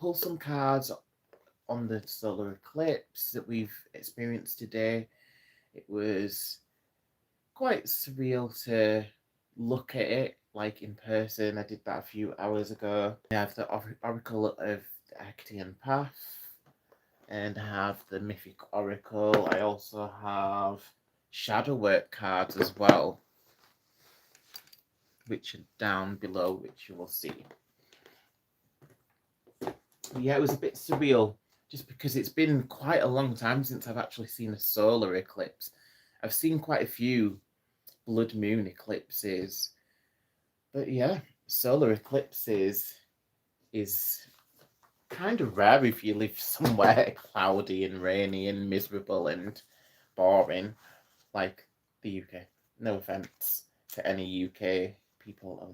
pull some cards on the solar eclipse that we've experienced today. It was quite surreal to look at it like in person. I did that a few hours ago. I have the Oracle of the Actian Path, and I have the Mythic Oracle. I also have Shadow Work cards as well, which are down below, which you will see. But yeah, it was a bit surreal just because it's been quite a long time since I've actually seen a solar eclipse. I've seen quite a few blood moon eclipses, but yeah, solar eclipses is kind of rare if you live somewhere cloudy and rainy and miserable and boring like the UK. No offense to any UK people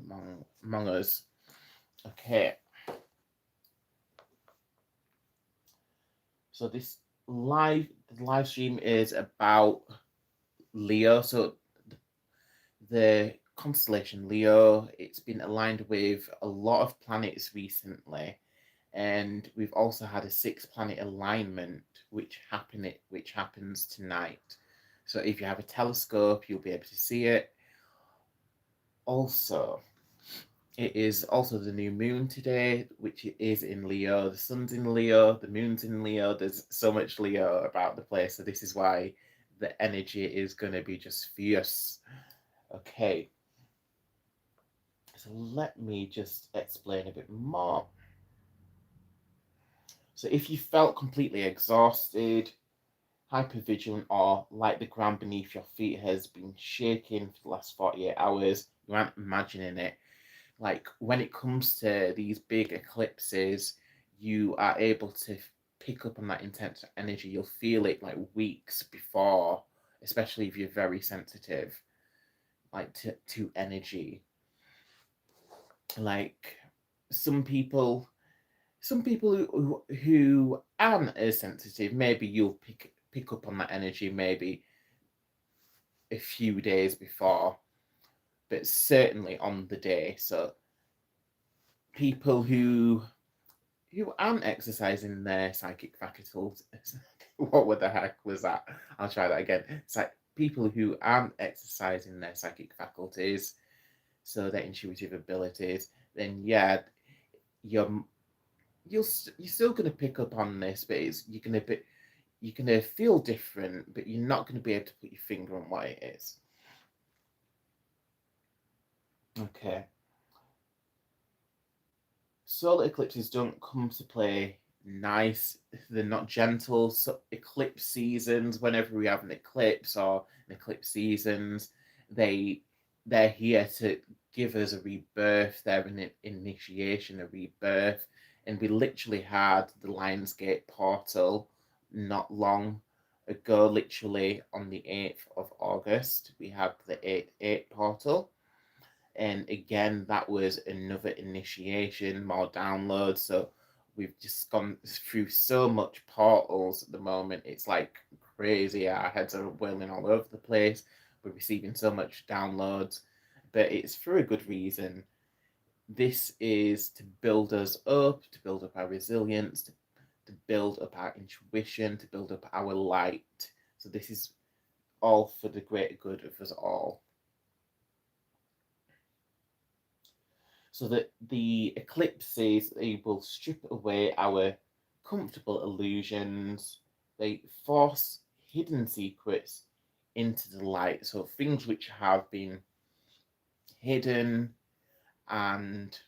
among us. Okay. So this live stream is about Leo. So the constellation Leo, it's been aligned with a lot of planets recently, and we've also had a 6-planet alignment which happens tonight. So if you have a telescope, you'll be able to see it. Also, it is also the new moon today, which is in Leo. The sun's in Leo, the moon's in Leo. There's so much Leo about the place. So this is why the energy is going to be just fierce. Okay. So let me just explain a bit more. So if you felt completely exhausted, hypervigilant, or like the ground beneath your feet has been shaking for the last 48 hours, you aren't imagining it. Like when it comes to these big eclipses, you are able to pick up on that intense energy. You'll feel it like weeks before, especially if you're very sensitive, like to energy. Like some people who aren't as sensitive, maybe you'll pick up on that energy maybe a few days before, but certainly on the day. So people who aren't exercising their psychic faculties. What the heck was that? I'll try that again. It's like people who aren't exercising their psychic faculties, so their intuitive abilities, then yeah, you're still gonna pick up on this, but you're gonna feel different, but you're not gonna be able to put your finger on what it is. Okay. Solar eclipses don't come to play nice. They're not gentle. So eclipse seasons, whenever we have an eclipse or an eclipse seasons, they're here to give us a rebirth. They're an initiation, a rebirth. And we literally had the Lionsgate portal not long ago, literally on the 8th of August. We had the 8 portal. And again, that was another initiation, more downloads. So we've just gone through so much portals at the moment. It's like crazy. Our heads are whirling all over the place. We're receiving so much downloads, but it's for a good reason. This is to build us up, to build up our resilience, to build up our intuition, to build up our light. So this is all for the greater good of us all. So that the eclipses, they will strip away our comfortable illusions. They force hidden secrets into the light. So things which have been hidden, and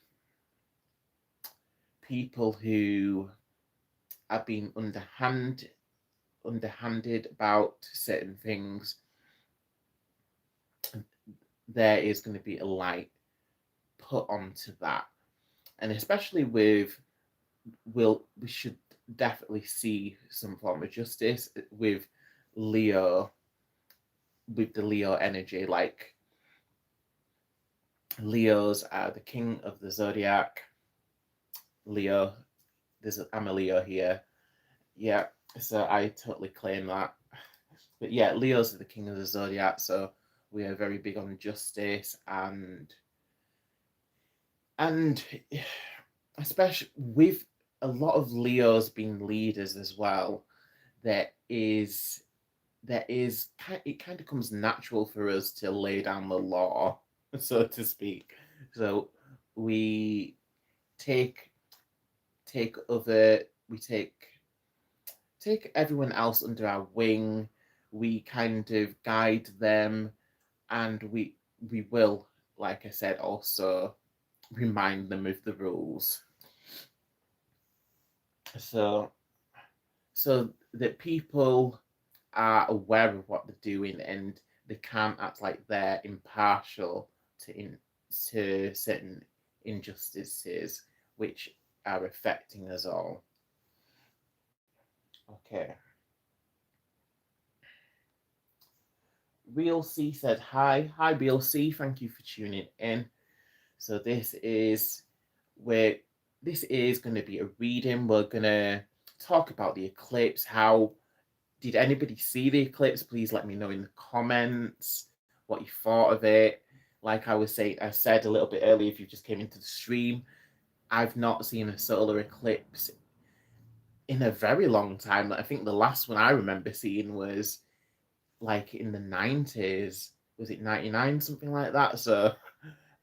people who have been underhanded about certain things, there is going to be a light put onto that. And especially we should definitely see some form of justice with Leo, with the Leo energy. Like Leos are the king of the zodiac. Leo, I'm a Leo here. Yeah, so I totally claim that. But yeah, Leos are the king of the zodiac, so we are very big on justice and especially with a lot of Leos being leaders as well, there is it kind of comes natural for us to lay down the law, so to speak. So we take other we take everyone else under our wing. We kind of guide them, and we will, like I said, also remind them of the rules. So that people are aware of what they're doing, and they can't act like they're impartial to certain injustices which are affecting us all. Okay. Real C said hi. Hi, Real C. Thank you for tuning in. So where this is going to be a reading. We're going to talk about the eclipse. How did anybody see the eclipse? Please let me know in the comments what you thought of it. Like I was saying, I said a little bit earlier, if you just came into the stream, I've not seen a solar eclipse in a very long time. I think the last one I remember seeing was like in the 90s. Was it 99, something like that? So,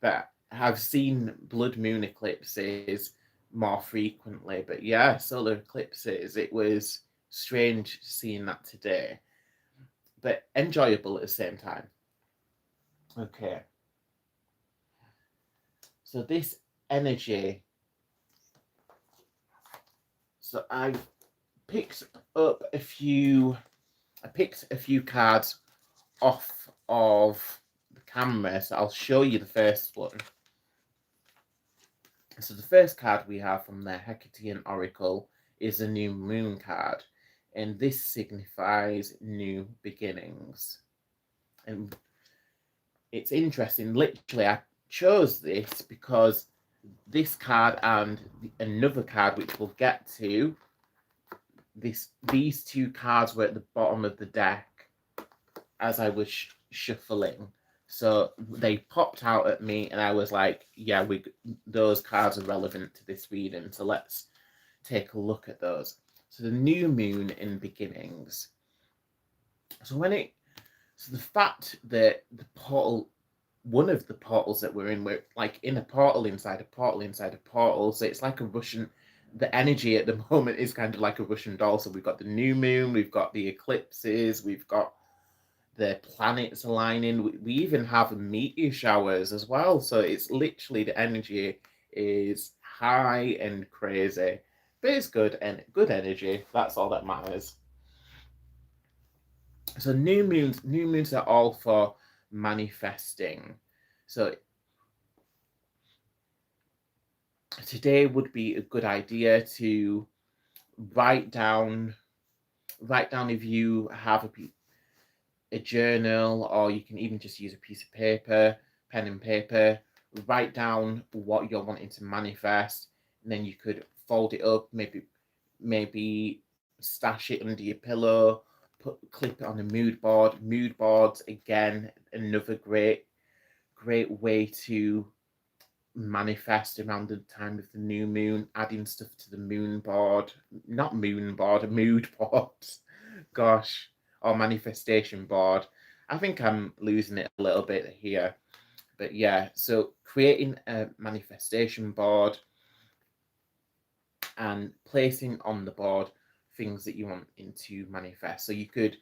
but I've seen blood moon eclipses more frequently. But yeah, solar eclipses, it was strange seeing that today, but enjoyable at the same time. Okay. So this energy, so picked up a few, I picked a few cards off of the camera, so I'll show you the first one. So the first card we have from the Hecatean Oracle is a new moon card, and this signifies new beginnings. And it's interesting, literally I chose this because this card and another card which we'll get to, these two cards were at the bottom of the deck as I was shuffling. So they popped out at me, and I was like, yeah, those cards are relevant to this reading, so let's take a look at those. So the new moon in beginnings. So the fact that the portal, one of the portals that we're like in a portal inside a portal inside a portal, so it's like the energy at the moment is kind of like a Russian doll. So we've got the new moon, we've got the eclipses, we've got the planets aligning. We even have meteor showers as well. So it's literally the energy is high and crazy, but it's good and good energy. That's all that matters. So new moons are all for manifesting. So today would be a good idea to write down if you have a journal, or you can even just use a piece of paper, pen and paper, write down what you're wanting to manifest, and then you could fold it up, maybe stash it under your pillow, clip it on a mood board. Mood boards, again, another great way to manifest around the time of the new moon, adding stuff to the mood board, a mood board, gosh, or manifestation board. I think I'm losing it a little bit here, but yeah, so creating a manifestation board and placing on the board things that you want to manifest. So you could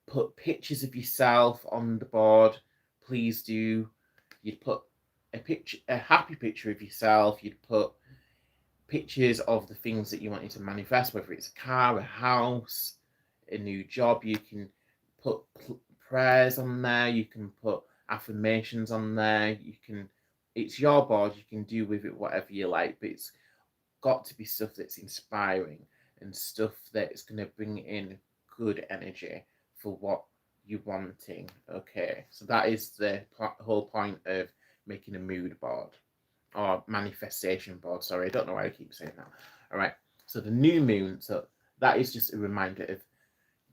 put pictures of yourself on the board. Please do. You'd put a happy picture of yourself. You'd put pictures of the things that you wanted to manifest, whether it's a car, a house, a new job. You can put prayers on there. You can put affirmations on there. It's your board. You can do with it whatever you like, but it's got to be stuff that's inspiring and stuff that's going to bring in good energy for what you're wanting. Okay, so that is the whole point of making a mood board or manifestation board. Sorry, I don't know why I keep saying that. All right, so the new moon, so that is just a reminder of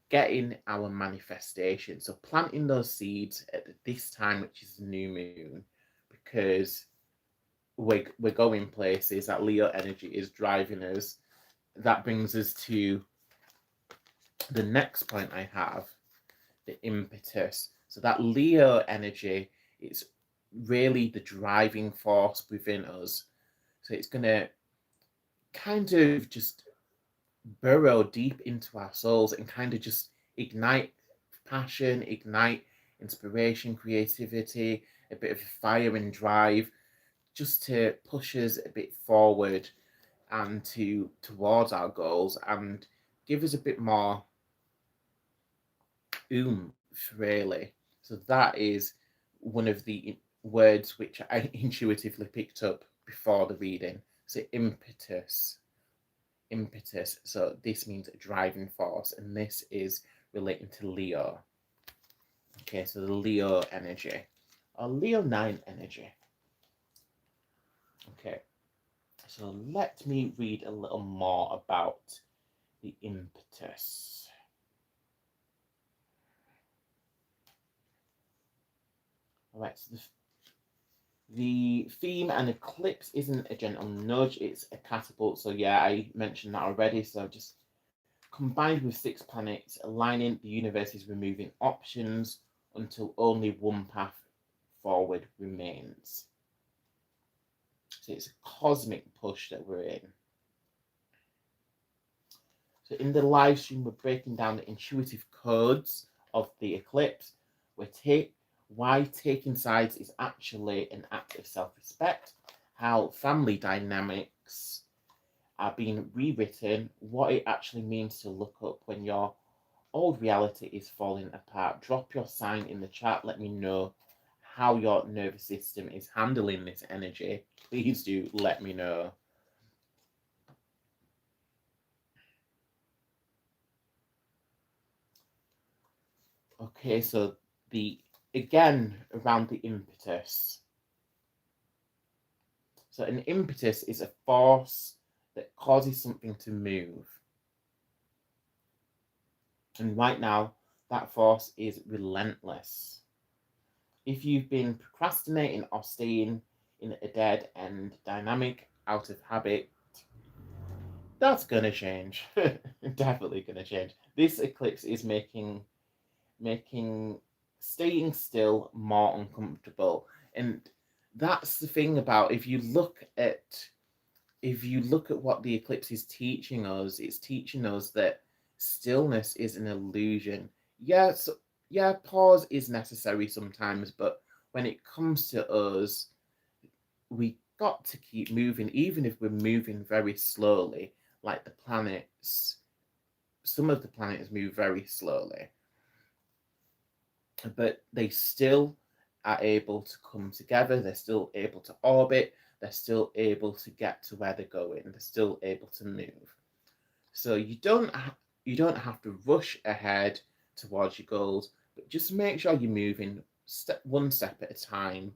getting our manifestation. So planting those seeds at this time, which is the new moon, because we're going places, that Leo energy is driving us. That brings us to the next point I have, the impetus. So that Leo energy, it's really the driving force within us. So it's going to kind of just burrow deep into our souls and kind of just ignite passion, ignite inspiration, creativity, a bit of fire and drive, just to push us a bit forward and towards our goals, and give us a bit more oomph, really. So that is one of the words which I intuitively picked up before the reading. So impetus. Impetus. So this means a driving force, and this is relating to Leo. Okay, so the Leo energy, or Leonine energy. Okay, so let me read a little more about the impetus. All right, so the theme and eclipse isn't a gentle nudge, it's a catapult. So yeah, I mentioned that already. So just combined with 6 planets aligning, the universe is removing options until only one path forward remains. So it's a cosmic push that we're in. So in the live stream, we're breaking down the intuitive codes of the eclipse. Why taking sides is actually an act of self-respect, how family dynamics are being rewritten, what it actually means to look up when your old reality is falling apart. Drop your sign in the chat. Let me know how your nervous system is handling this energy. Please do let me know. Okay, so again around the impetus. So an impetus is a force that causes something to move. And right now, that force is relentless. If you've been procrastinating or staying in a dead end dynamic out of habit, that's gonna change. Definitely gonna change. This eclipse is making staying still more uncomfortable. And that's the thing about, if you look at what the eclipse is teaching us, it's teaching us that stillness is an illusion. Yes, yeah, pause is necessary sometimes, but when it comes to us, we got to keep moving, even if we're moving very slowly, like the planets. Some of the planets move very slowly, but they still are able to come together. They're still able to orbit. They're still able to get to where they're going. They're still able to move. So you don't have to rush ahead towards your goals, but just make sure you're moving one step at a time.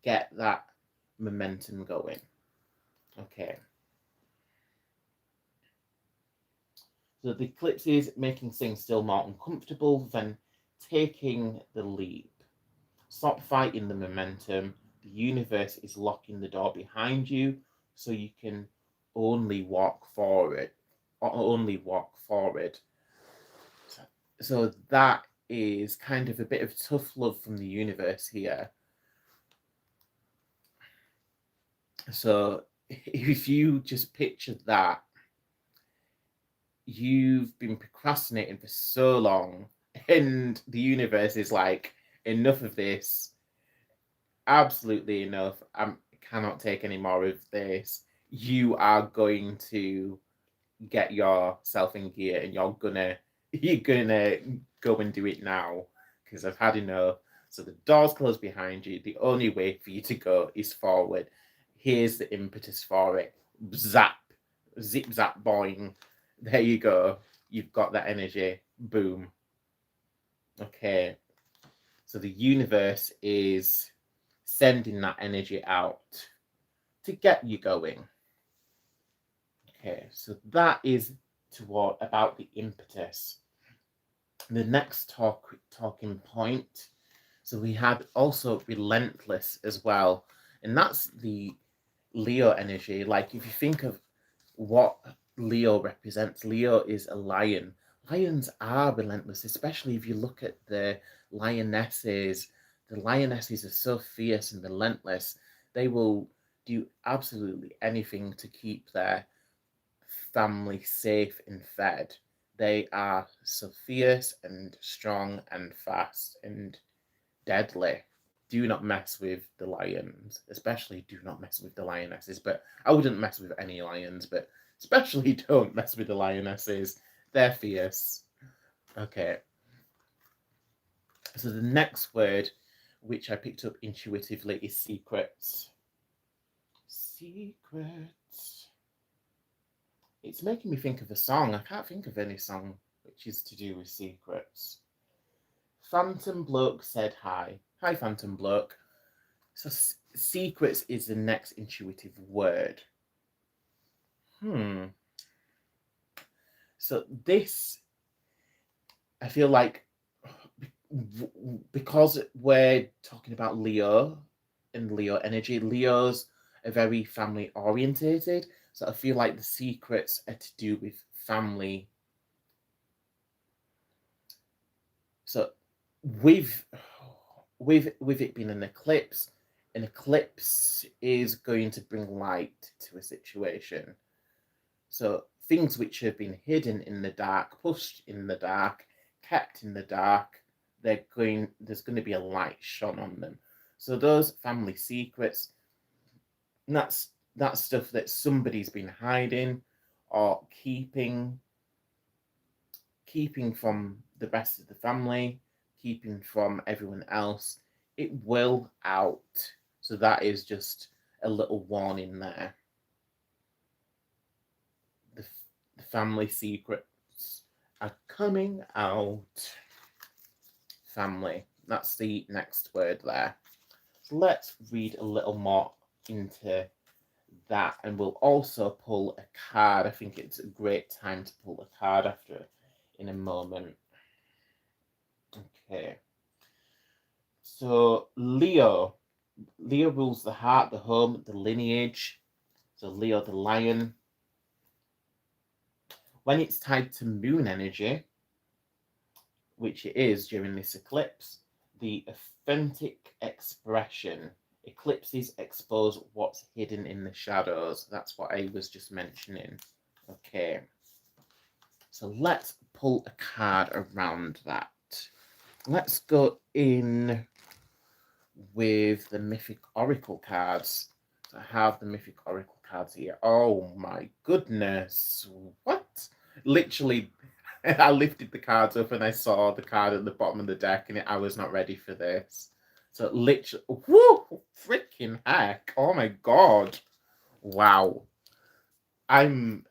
Get that momentum going. Okay. So the eclipse is making things still more uncomfortable than taking the leap. Stop fighting the momentum. The universe is locking the door behind you, so you can only walk forward. So that is kind of a bit of tough love from the universe here. So if you just picture that, you've been procrastinating for so long, and the universe is like, enough of this, absolutely enough. I cannot take any more of this. You are going to get yourself in gear, and you're gonna go and do it now, because I've had enough. So the door's closed behind you. The only way for you to go is forward. Here's the impetus for it. Zap, zip, zap, boing. There you go. You've got that energy. Boom. Okay. So the universe is sending that energy out to get you going. Okay, so that is about the impetus. The next talking point. So we had also relentless as well, and that's the Leo energy, like if you think of what Leo represents, Leo is a lion. Lions are relentless, especially if you look at the lionesses. The lionesses are so fierce and relentless. They will do absolutely anything to keep their family safe and fed. They are so fierce and strong and fast and deadly. Do not mess with the lions, especially do not mess with the lionesses. But I wouldn't mess with any lions, but especially don't mess with the lionesses. They're fierce. Okay. So the next word, which I picked up intuitively, is secrets. Secrets. It's making me think of a song. I can't think of any song which is to do with secrets. Phantom Bloke said hi. Hi, Phantom Bloke. So secrets is the next intuitive word. So this, I feel like, because we're talking about Leo and Leo energy, Leos are very family orientated. So I feel like the secrets are to do with family. So with it being an eclipse is going to bring light to a situation. So things which have been hidden in the dark, pushed in the dark, kept in the dark, there's going to be a light shone on them. So those family secrets, that's stuff that somebody's been hiding or keeping from the rest of the family, keeping from everyone else. It will out. So that is just a little warning there. The family secrets are coming out. Family. That's the next word there. So let's read a little more into that, and we'll also pull a card. I think it's a great time to pull a card after in a moment. Okay. So Leo rules the heart, the home, the lineage. So Leo the lion. When it's tied to moon energy, which it is during this eclipse, the authentic expression. Eclipses expose what's hidden in the shadows. That's what I was just mentioning. Okay. So let's pull a card around that. Let's go in with the Mythic Oracle cards. So I have the Mythic Oracle cards here. Oh my goodness. What? Literally, I lifted the cards up and I saw the card at the bottom of the deck, and I was not ready for this. So literally, whoo, freaking heck. Oh my god. Wow. I'm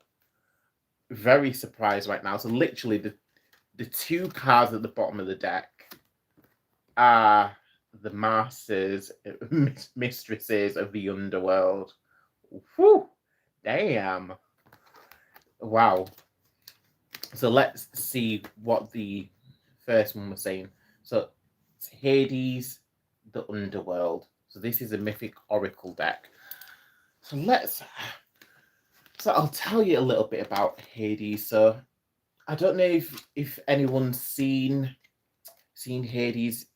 very surprised right now. So literally, the two cards at the bottom of the deck are the masters, mistresses of the underworld. Whew, damn. Wow. So let's see what the first one was saying. So it's Hades, the underworld. So this is a Mythic Oracle deck. So I'll tell you a little bit about Hades. So I don't know if anyone's seen Hades.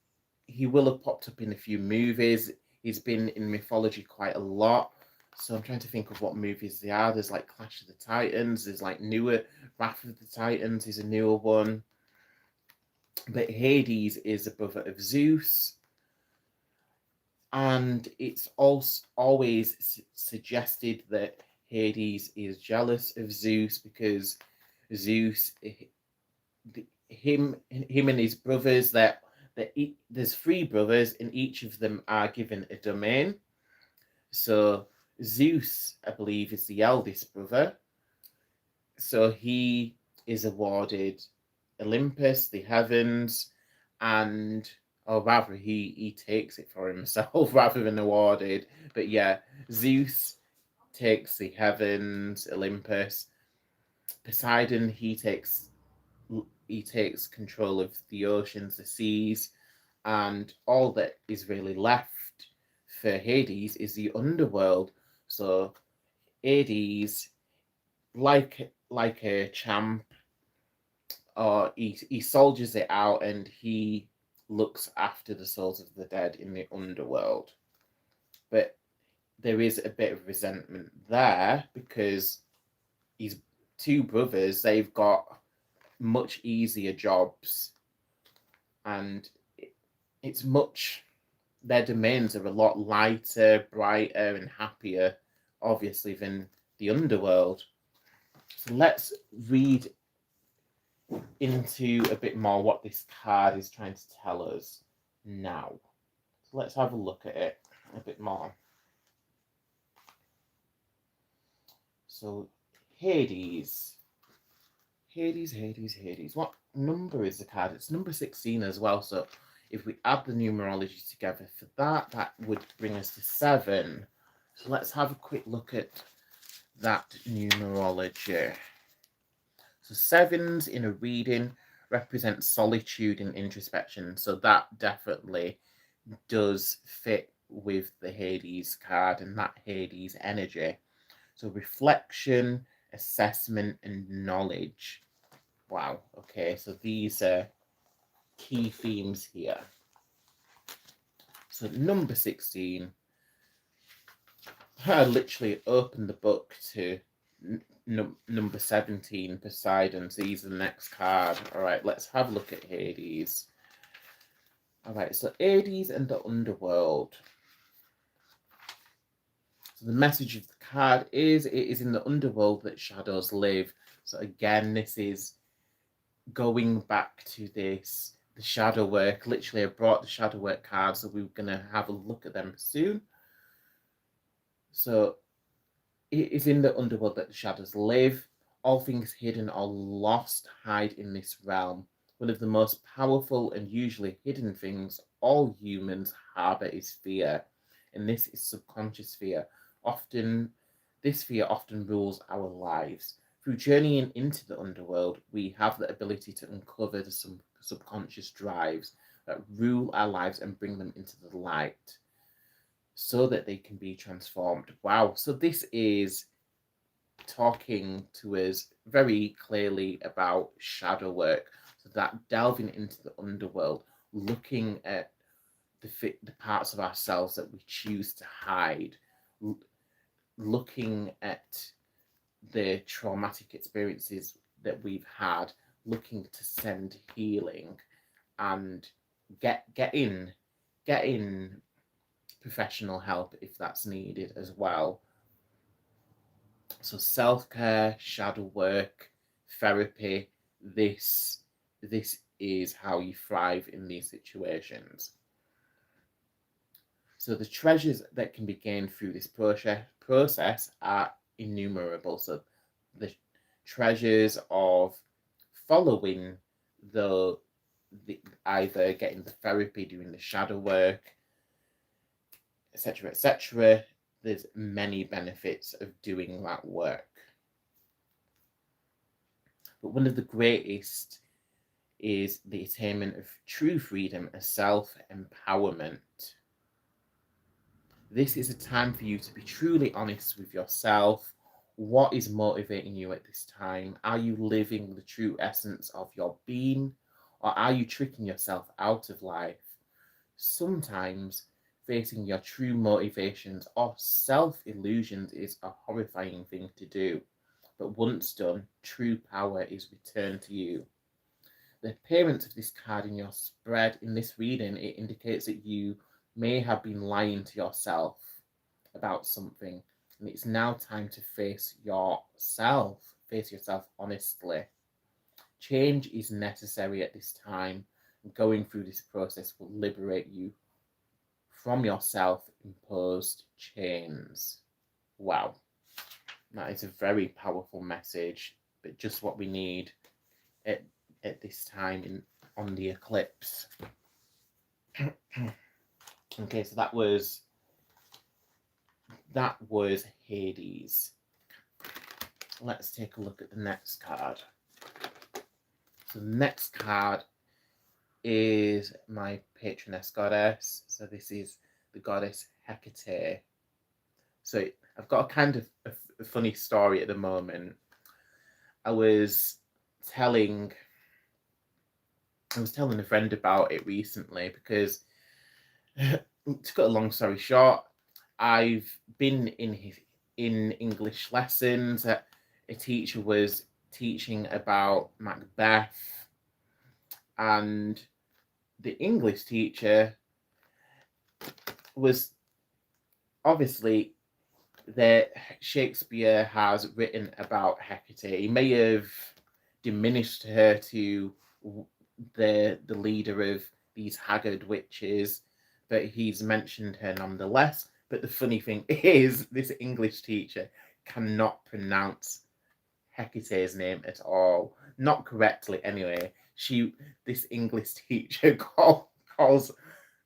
He will have popped up in a few movies. He's been in mythology quite a lot. So I'm trying to think of what movies they are. There's like Clash of the Titans. There's like newer Wrath of the Titans is a newer one. But Hades is a brother of Zeus. And it's also always suggested that Hades is jealous of Zeus because Zeus, him and his brothers, there's three brothers and each of them are given a domain. So Zeus, I believe, is the eldest brother. So he is awarded Olympus, the heavens, or rather he takes it for himself rather than awarded. But yeah, Zeus takes the heavens, Olympus. Poseidon, he takes control of the oceans, the seas, and all that is really left for Hades is the underworld. So Hades, like a champ, or he soldiers it out, and he looks after the souls of the dead in the underworld. But there is a bit of resentment there because his two brothers, they've got much easier jobs, and it's much, their domains are a lot lighter, brighter, and happier, obviously, than the underworld. So let's read into a bit more what this card is trying to tell us now. So let's have a look at it a bit more. So Hades. Hades. What number is the card? It's number 16 as well. So if we add the numerology together for that, that would bring us to 7. So let's have a quick look at that numerology. So 7s in a reading represent solitude and introspection. So that definitely does fit with the Hades card and that Hades energy. So reflection, assessment, and knowledge. Wow, okay, so these are key themes here. So number 16, I literally opened the book to number 17, Poseidon. So he's the next card. All right, let's have a look at Hades. All right, so Hades and the underworld. So the message of the card is, it is in the underworld that shadows live. So again, this is going back to this, the shadow work. Literally, I brought the shadow work cards, so we're going to have a look at them soon. So it is in the underworld that the shadows live. All things hidden or lost hide in this realm. One of the most powerful and usually hidden things all humans harbour is fear, and this is subconscious fear. This fear often rules our lives. Through journeying into the underworld, we have the ability to uncover the subconscious drives that rule our lives and bring them into the light so that they can be transformed. Wow, so this is talking to us very clearly about shadow work. So that delving into the underworld, looking at the parts of ourselves that we choose to hide, looking at the traumatic experiences that we've had, looking to send healing, and get in professional help if that's needed as well. So self-care, shadow work, therapy, this is how you thrive in these situations. So the treasures that can be gained through this process are innumerable. So the treasures of following the either getting the therapy, doing the shadow work, etc., etc. There's many benefits of doing that work. But one of the greatest is the attainment of true freedom and self-empowerment. This is a time for you to be truly honest with yourself. What is motivating you at this time? Are you living the true essence of your being, or are you tricking yourself out of life? Sometimes facing your true motivations or self-illusions is a horrifying thing to do, but once done, true power is returned to you. The appearance of this card in your spread in this reading, it indicates that you may have been lying to yourself about something, and it's now time to face yourself honestly. Change is necessary at this time, and going through this process will liberate you from your self-imposed chains. Wow, that is a very powerful message, but just what we need at this time on the eclipse. Okay, so that was Hades. Let's take a look at the next card. So the next card is my patroness goddess. So this is the goddess Hecate. So I've got a kind of a funny story at the moment. I was telling a friend about it recently because, to cut a long story short, I've been in English lessons. A teacher was teaching about Macbeth, and the English teacher was obviously that Shakespeare has written about Hecate. He may have diminished her to the leader of these haggard witches, but he's mentioned her nonetheless. But the funny thing is, this English teacher cannot pronounce Hecate's name at all, not correctly anyway. This English teacher calls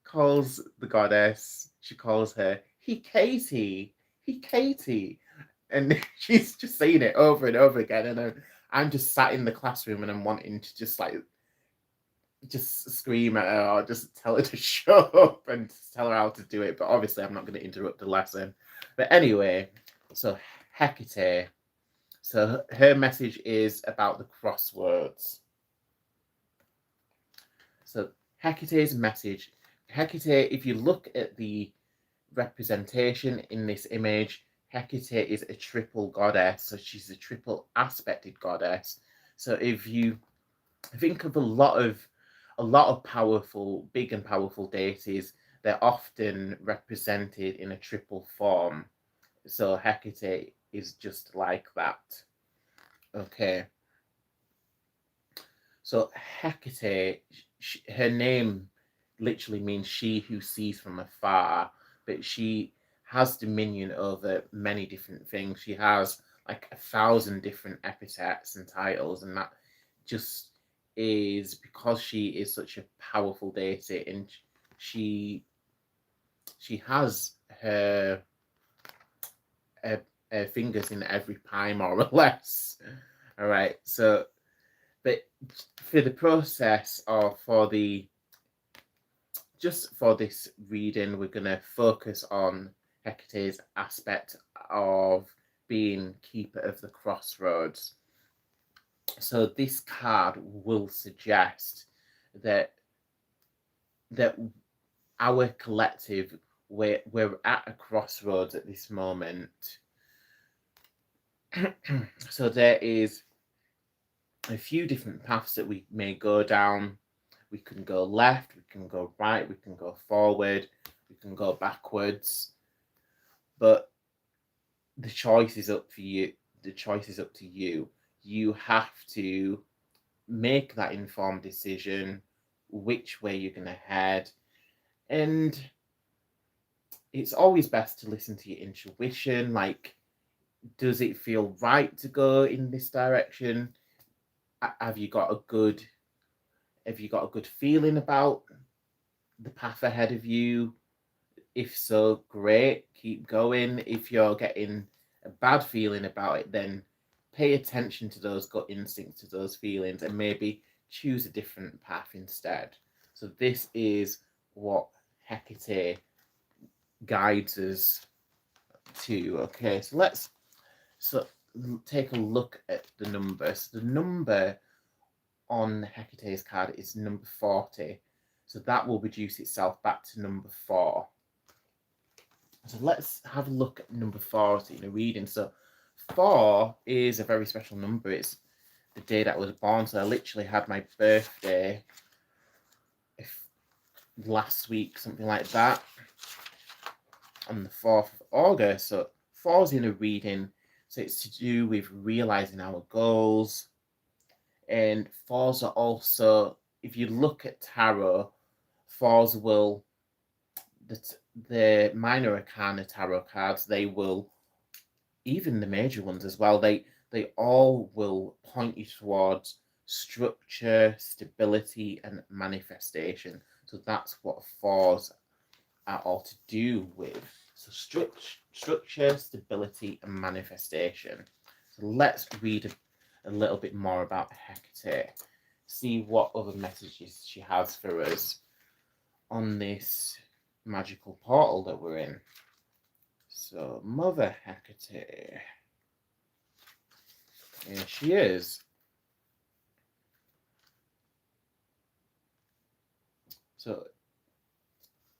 the goddess. She calls her Hecate, Hecate, and she's just saying it over and over again. And I'm just sat in the classroom and I'm wanting to just scream at her or just tell her to shut up and tell her how to do it. But obviously, I'm not going to interrupt the lesson. But anyway, so Hecate. So her message is about the crossroads. So Hecate's message. Hecate, if you look at the representation in this image, Hecate is a triple goddess. So she's a triple aspected goddess. So if you think of a lot of powerful, big and powerful deities, they're often represented in a triple form. So Hecate is just like that. Okay. So Hecate, her name literally means she who sees from afar, but she has dominion over many different things. She has like 1,000 different epithets and titles, and that just is because she is such a powerful deity, and she has her fingers in every pie, more or less. All right, so but for the process or for this reading, we're going to focus on Hecate's aspect of being keeper of the crossroads. So this card will suggest that our collective, we're at a crossroads at this moment. So there is a few different paths that we may go down. We can go left, we can go right, we can go forward, we can go backwards. But the choice is up for you. The choice is up to you. You have to make that informed decision which way you're going to head. And it's always best to listen to your intuition. Like, does it feel right to go in this direction? Have you got a good feeling about the path ahead of you? If so, great, keep going. If you're getting a bad feeling about it, then pay attention to those gut instincts, to those feelings, and maybe choose a different path instead. So this is what Hecate guides us to. Okay, so let's take a look at the numbers. The number on Hecate's card is number 40. So that will reduce itself back to number 4. So let's have a look at number 40 in a reading. So 4 is a very special number. It's the day that I was born. So I literally had my birthday last week, something like that, on the 4th of August. So 4 is in a reading. So it's to do with realizing our goals. And 4s are also, if you look at tarot, 4s will, the minor arcana tarot cards, they will, even the major ones as well, they all will point you towards structure, stability, and manifestation. So that's what 4s are all to do with. So structure, stability, and manifestation. So let's read a little bit more about Hecate. See what other messages she has for us on this magical portal that we're in. So, Mother Hecate. Here she is. So,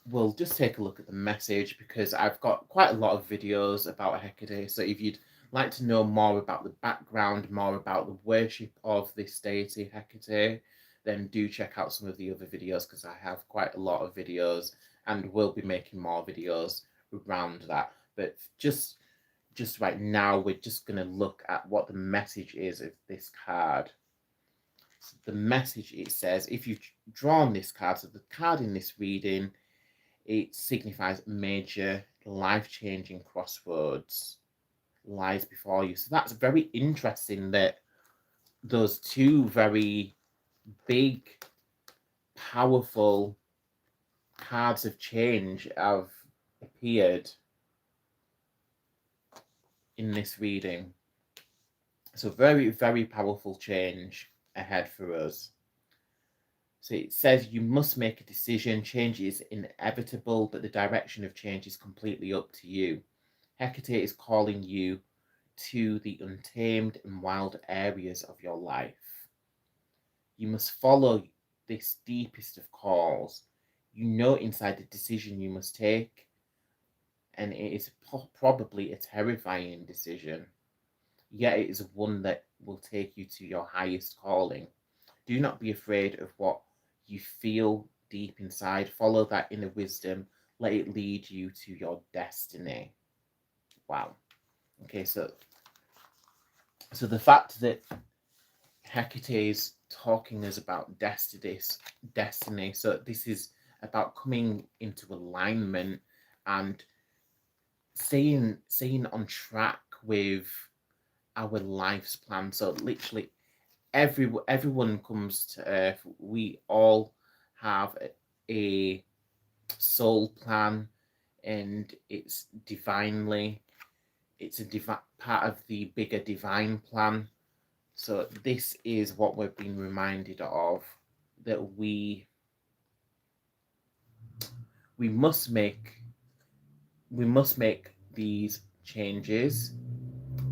we'll just take a look at the message because I've got quite a lot of videos about Hecate. So, if you'd like to know more about the background, more about the worship of this deity Hecate, then do check out some of the other videos because I have quite a lot of videos and will be making more videos around that. But just right now, we're just going to look at what the message is of this card. So the message, it says, if you've drawn this card, so the card in this reading, it signifies major life-changing crossroads lies before you. So that's very interesting that those two very big, powerful cards of change have appeared in this reading. So very, very powerful change ahead for us. So it says you must make a decision. Change is inevitable, but the direction of change is completely up to you. Hecate is calling you to the untamed and wild areas of your life. You must follow this deepest of calls. You know inside the decision you must take, and it is probably a terrifying decision, yet it is one that will take you to your highest calling. Do not be afraid of what you feel deep inside. Follow that inner wisdom. Let it lead you to your destiny. Wow. Okay, so the fact that Hecate is talking us about destiny. So this is about coming into alignment and staying on track with our life's plan. So literally everyone comes to Earth. We all have a soul plan, and it's a part of the bigger divine plan. So this is what we're being reminded of, that we must make these changes,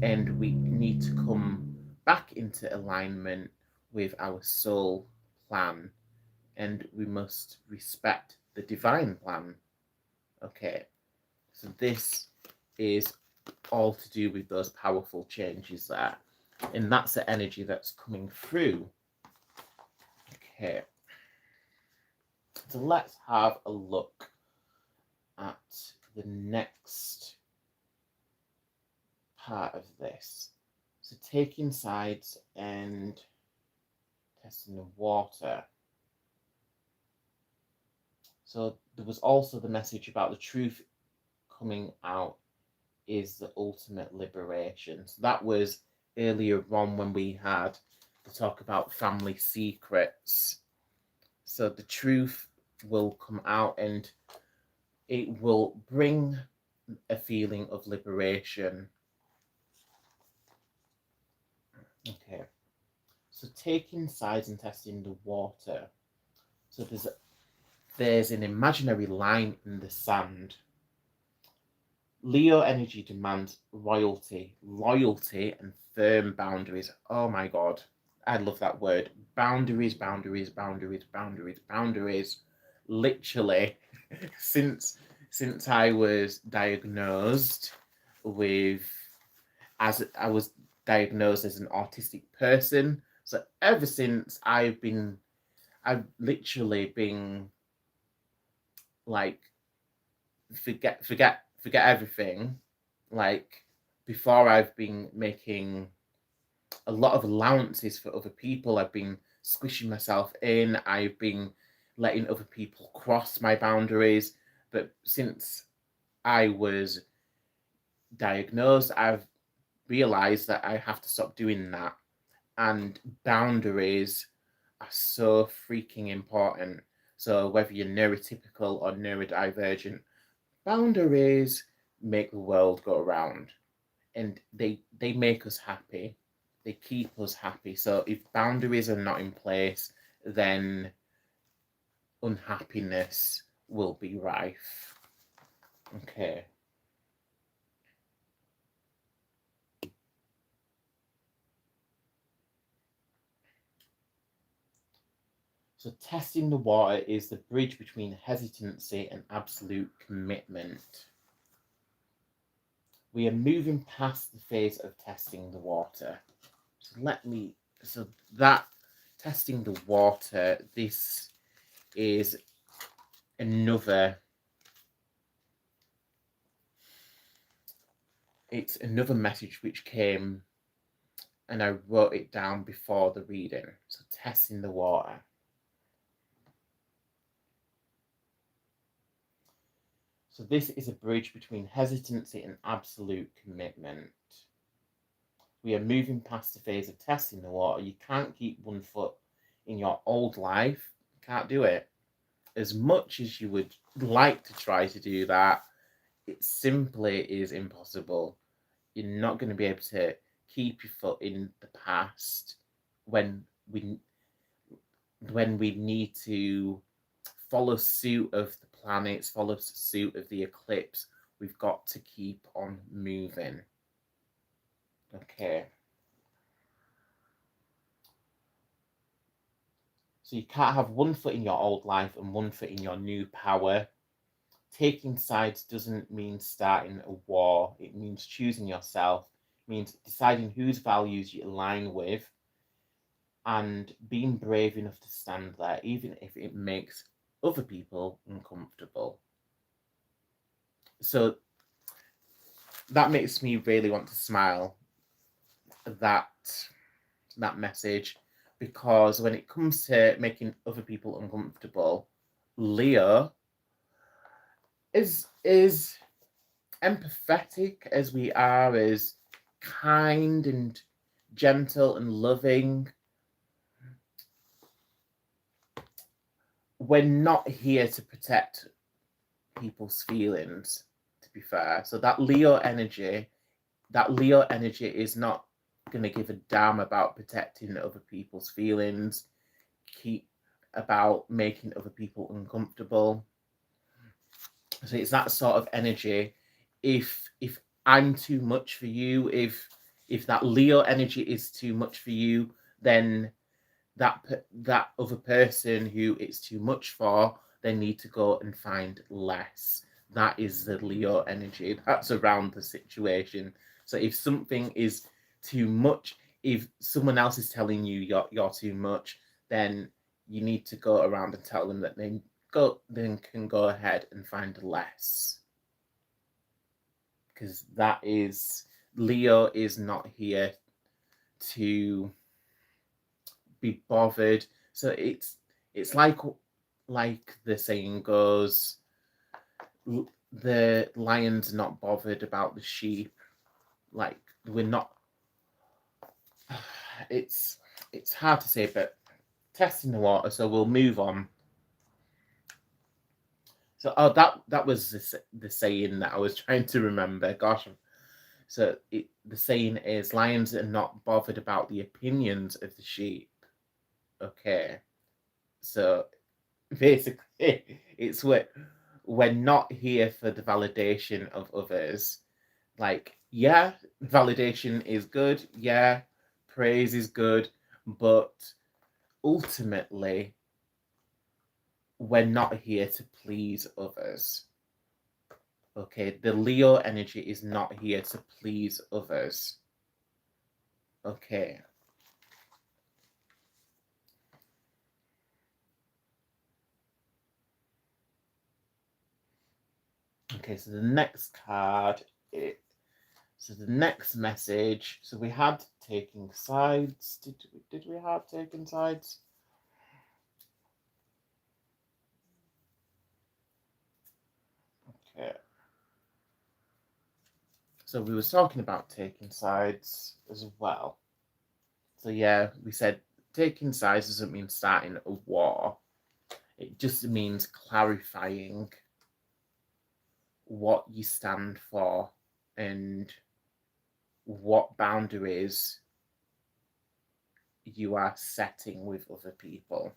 and we need to come back into alignment with our soul plan, and we must respect the divine plan. Okay, so this is all to do with those powerful changes there, and that's the energy that's coming through. Okay, so let's have a look at the next part of this. So taking sides and testing the water. So there was also the message about the truth coming out is the ultimate liberation. So that was earlier on when we had the talk about family secrets. So the truth will come out, and it will bring a feeling of liberation. Okay, so taking sides and testing the water. So there's an imaginary line in the sand. Leo energy demands loyalty and firm boundaries. Oh my God, I love that word. Boundaries. Literally, since I was diagnosed with, as I was diagnosed as an autistic person. So ever since I've literally been like, forget everything. Like, before, I've been making a lot of allowances for other people. I've been squishing myself in. I've been letting other people cross my boundaries. But since I was diagnosed, I've realized that I have to stop doing that. And boundaries are so freaking important. So whether you're neurotypical or neurodivergent, boundaries make the world go around, and they make us happy. They keep us happy. So if boundaries are not in place, then unhappiness will be rife. Okay. So testing the water is the bridge between hesitancy and absolute commitment. We are moving past the phase of testing the water. So that testing the water, this is another, it's another message which came, and I wrote it down before the reading. So testing the water. So this is a bridge between hesitancy and absolute commitment. We are moving past the phase of testing the water. You can't keep one foot in your old life. You can't do it. As much as you would like to try to do that, it simply is impossible. You're not going to be able to keep your foot in the past when we need to follow suit of the planets, follow suit of the eclipse. We've got to keep on moving. Okay. So you can't have one foot in your old life and one foot in your new power. Taking sides doesn't mean starting a war. It means choosing yourself. It means deciding whose values you align with and being brave enough to stand there, even if it makes other people uncomfortable. So that makes me really want to smile that message, because when it comes to making other people uncomfortable, Leo is empathetic as we are, as kind and gentle and loving. We're not here to protect people's feelings, to be fair. So that Leo energy is not going to give a damn about protecting other people's feelings, about making other people uncomfortable. So it's that sort of energy. If I'm too much for you, if that Leo energy is too much for you, then that other person who it's too much for, they need to go and find less. That is the Leo energy that's around the situation. So if something is too much, if someone else is telling you you're too much, then you need to go around and tell them that they can go ahead and find less. Because that is, Leo is not here to be bothered. So it's like the saying goes, the lion's not bothered about the sheep. Like, we're not. It's hard to say, but testing the water. So we'll move on. So that was the saying that I was trying to remember. Gosh. So the saying is, lions are not bothered about the opinions of the sheep. Okay. So basically, it's we're not here for the validation of others. Like, yeah, validation is good. Yeah, praise is good. But ultimately, we're not here to please others. Okay, the Leo energy is not here to please others. Okay. Okay, so the next card, so the next message, so we had taking sides. Did we have taking sides? Okay. So we was talking about taking sides as well. So yeah, we said taking sides doesn't mean starting a war. It just means clarifying what you stand for and what boundaries you are setting with other people.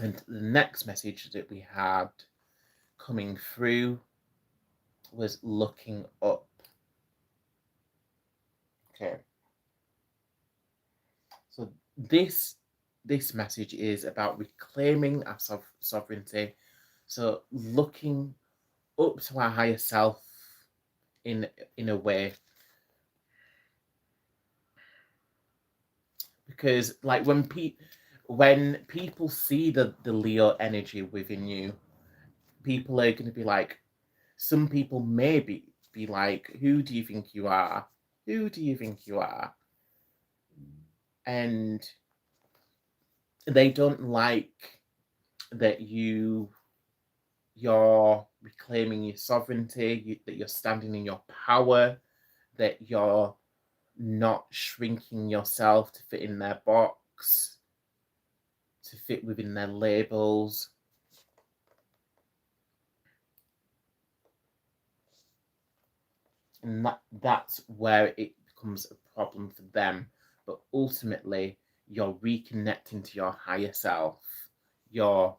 And the next message that we had coming through was looking up. Okay. So this this message is about reclaiming our sovereignty. So looking up to our higher self in a way, because like when people see the Leo energy within you, people are going to be like, some people may be like, who do you think you are? Who do you think you are? And they don't like that you're reclaiming your sovereignty, that you're standing in your power, that you're not shrinking yourself to fit in their box, to fit within their labels. And that's where it becomes a problem for them. But ultimately, you're reconnecting to your higher self. You're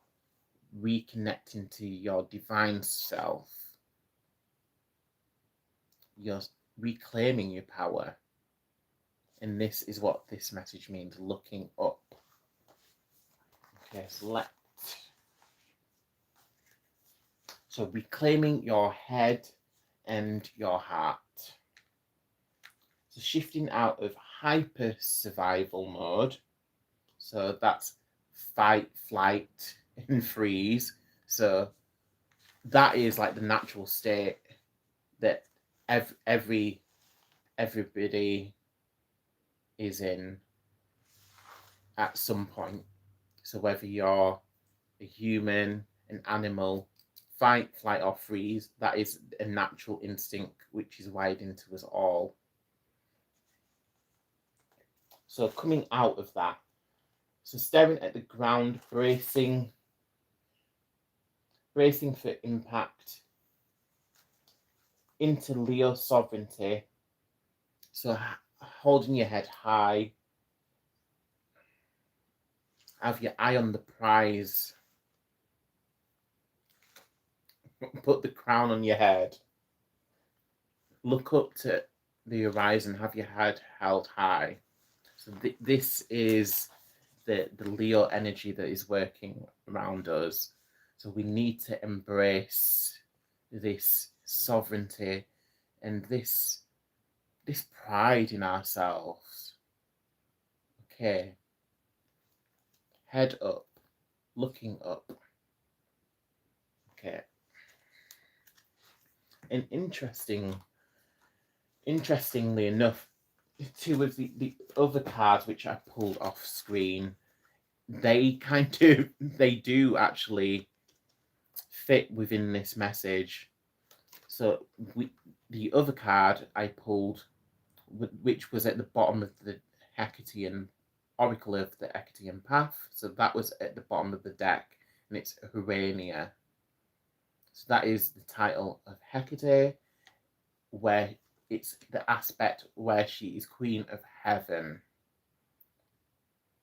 reconnecting to your divine self. You're reclaiming your power. And this is what this message means, looking up. Okay, so reclaiming your head and your heart. So shifting out of hyper survival mode. So that's fight, flight, and freeze. So that is like the natural state that everybody is in at some point. So whether you're a human, an animal, fight, flight, or freeze, that is a natural instinct which is wired into us all. So coming out of that, so staring at the ground, bracing for impact into Leo sovereignty. So holding your head high, have your eye on the prize, put the crown on your head, look up to the horizon, have your head held high. So this is the Leo energy that is working around us. So we need to embrace this sovereignty and this pride in ourselves. Okay. Head up, looking up. Okay. And interestingly enough, two of the other cards which I pulled off screen, they do actually fit within this message. So the other card I pulled, which was at the bottom of the Hecatean Oracle of the Hecatean Path, so that was at the bottom of the deck, and it's Urania. So that is the title of Hecate, where it's the aspect where she is Queen of Heaven.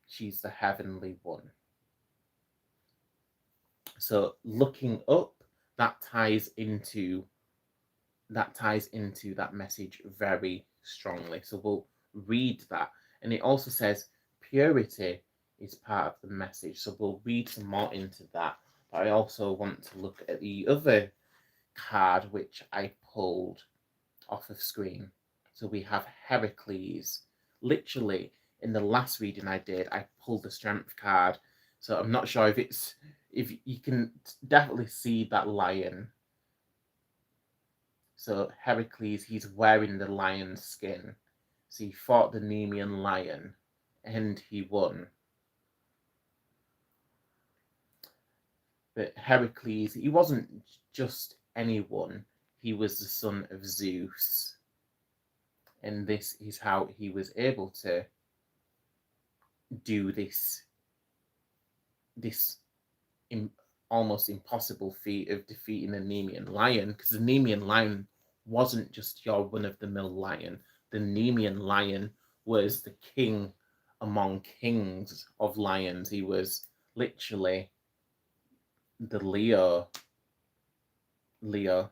She's the heavenly one. So looking up, that ties into that message very strongly. So we'll read that. And it also says purity is part of the message. So we'll read some more into that. But I also want to look at the other card which I pulled off of screen. So we have Heracles. Literally, in the last reading I did, I pulled the strength card. So I'm not sure if you can definitely see that lion. So Heracles, he's wearing the lion's skin. So he fought the Nemean lion and he won. But Heracles, he wasn't just anyone. He was the son of Zeus. And this is how he was able to do this almost impossible feat of defeating the Nemean lion, because the Nemean lion wasn't just your run-of-the-mill lion. The Nemean lion was the king among kings of lions. He was literally the Leo, the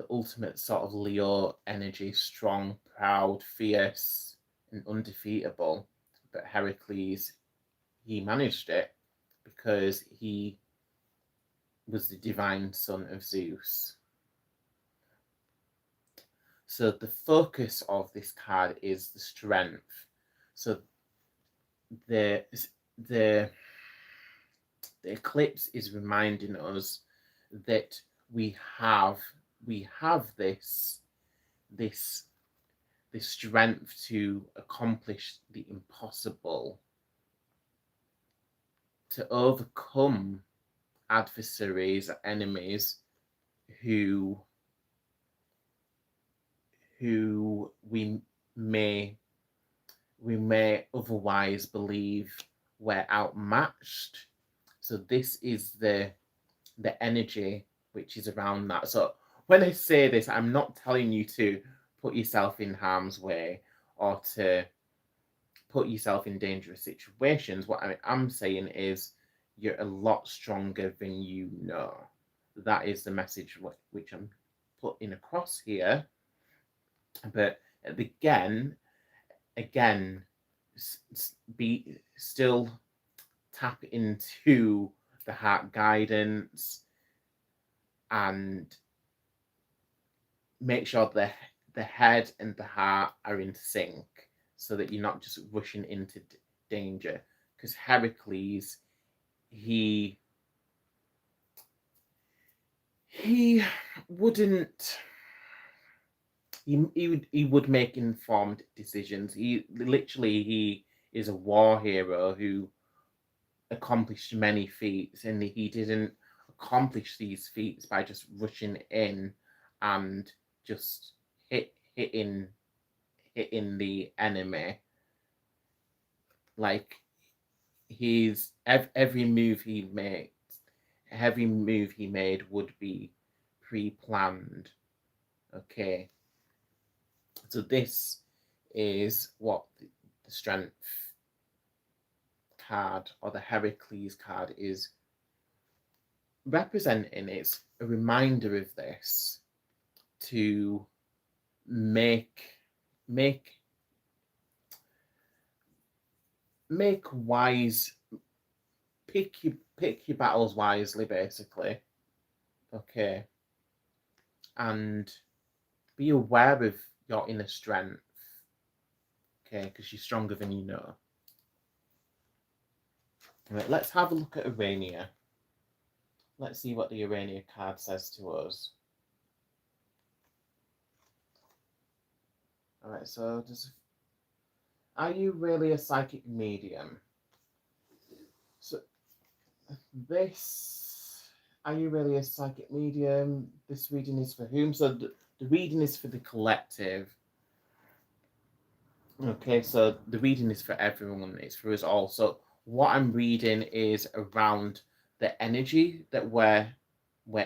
ultimate sort of Leo energy, strong, proud, fierce, and undefeatable. But Heracles, he managed it because he was the divine son of Zeus. So the focus of this card is the strength. So the eclipse is reminding us that we have this strength to accomplish the impossible, to overcome adversaries, enemies who we may otherwise believe we're outmatched. So this is the energy which is around that. So when I say this, I'm not telling you to put yourself in harm's way or to put yourself in dangerous situations. What I'm saying is you're a lot stronger than you know. That is the message which I'm putting across here. But again, be still tap into the heart guidance and make sure the head and the heart are in sync so that you're not just rushing into danger. Because Heracles, he wouldn't. He would make informed decisions. He is a war hero who accomplished many feats, and he didn't accomplish these feats by just rushing in and just hitting the enemy. Like every move he made would be pre-planned. Okay. So this is what the strength card or the Heracles card is representing. It's a reminder of this, to make wise, pick your battles wisely, basically. Okay. And be aware of your inner strength. Okay, because you're stronger than you know. Right, let's have a look at Urania. Let's see what the Urania card says to us. Alright, so are you really a psychic medium? So are you really a psychic medium? This reading is for whom? So the reading is for the collective. Okay, so the reading is for everyone. It's for us all. So what I'm reading is around the energy that we're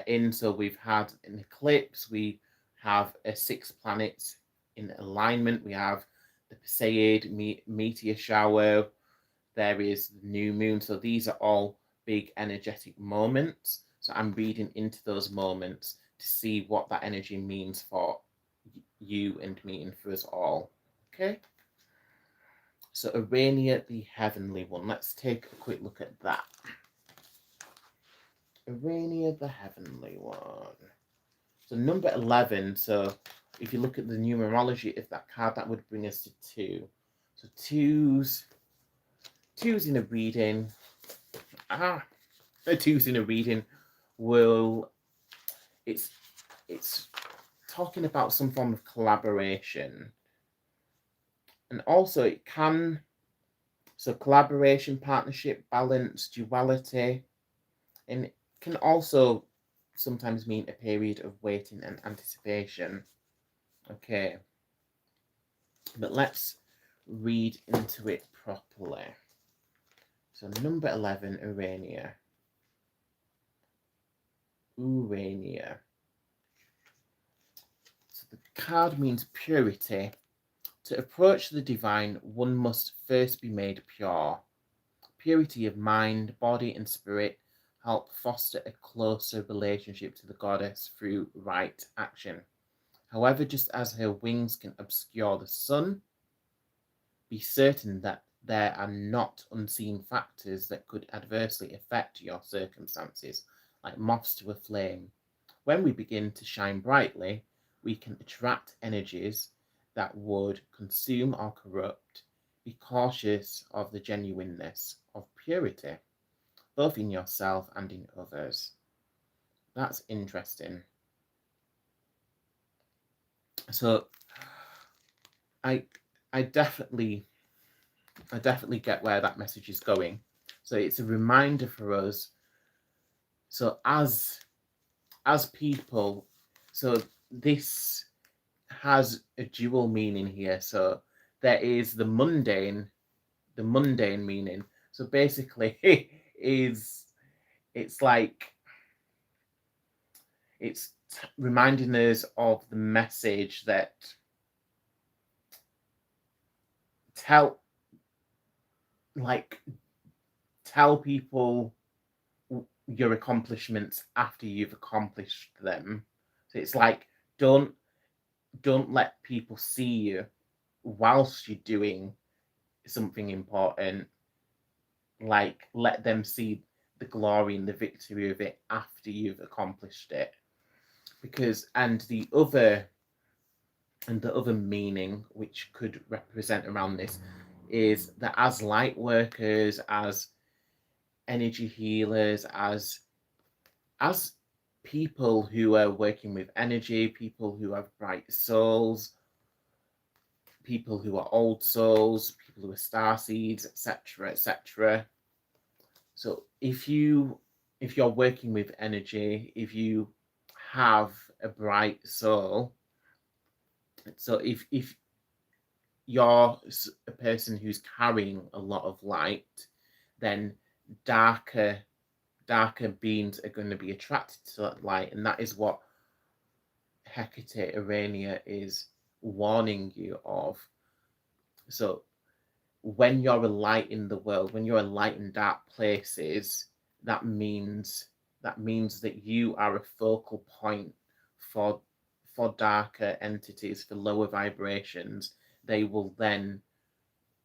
in. So we've had an eclipse. We have 6 planets in alignment. We have the Perseid meteor shower. There is the new moon. So these are all big energetic moments. So I'm reading into those moments to see what that energy means for you and me and for us all. Okay. So Urania, the heavenly one. Let's take a quick look at that. Urania, the heavenly one. So number 11. So if you look at the numerology of that card, that would bring us to 2. So twos in a reading. Twos in a reading will. It's talking about some form of collaboration. And also it can, so collaboration, partnership, balance, duality, and it can also sometimes mean a period of waiting and anticipation. Okay. But let's read into it properly. So number 11, Urania. Urania. So the card means purity. To approach the divine, one must first be made pure. Purity of mind, body, and spirit help foster a closer relationship to the goddess through right action. However, just as her wings can obscure the sun, be certain that there are not unseen factors that could adversely affect your circumstances, like moths to a flame. When we begin to shine brightly, we can attract energies that would consume or corrupt. Be cautious of the genuineness of purity, both in yourself and in others. That's interesting. So I I definitely get where that message is going. So it's a reminder for us. So as people, so this has a dual meaning here. So there is the mundane meaning. So basically is it's like it's reminding us of the message that tell people your accomplishments after you've accomplished them. So it's like don't let people see you whilst you're doing something important. Like let them see the glory and the victory of it after you've accomplished it. Because the other meaning which could represent around this is that as light workers, as energy healers, as people who are working with energy, people who have bright souls, people who are old souls, people who are star seeds, etc., etc. So if you're working with energy, if you have a bright soul, so if you're a person who's carrying a lot of light, then darker beings are going to be attracted to that light, and that is what Hecate Urania is warning you of. So when you're a light in the world, when you're a light in dark places, that means that you are a focal point for darker entities, for lower vibrations. They will then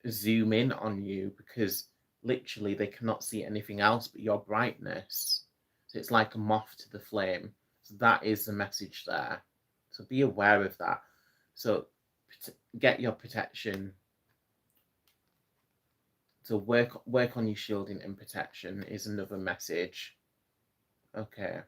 zoom in on you because literally they cannot see anything else but your brightness. So it's like a moth to the flame. So that is the message there. So be aware of that. So get your protection. So work on your shielding and protection is another message. Okay.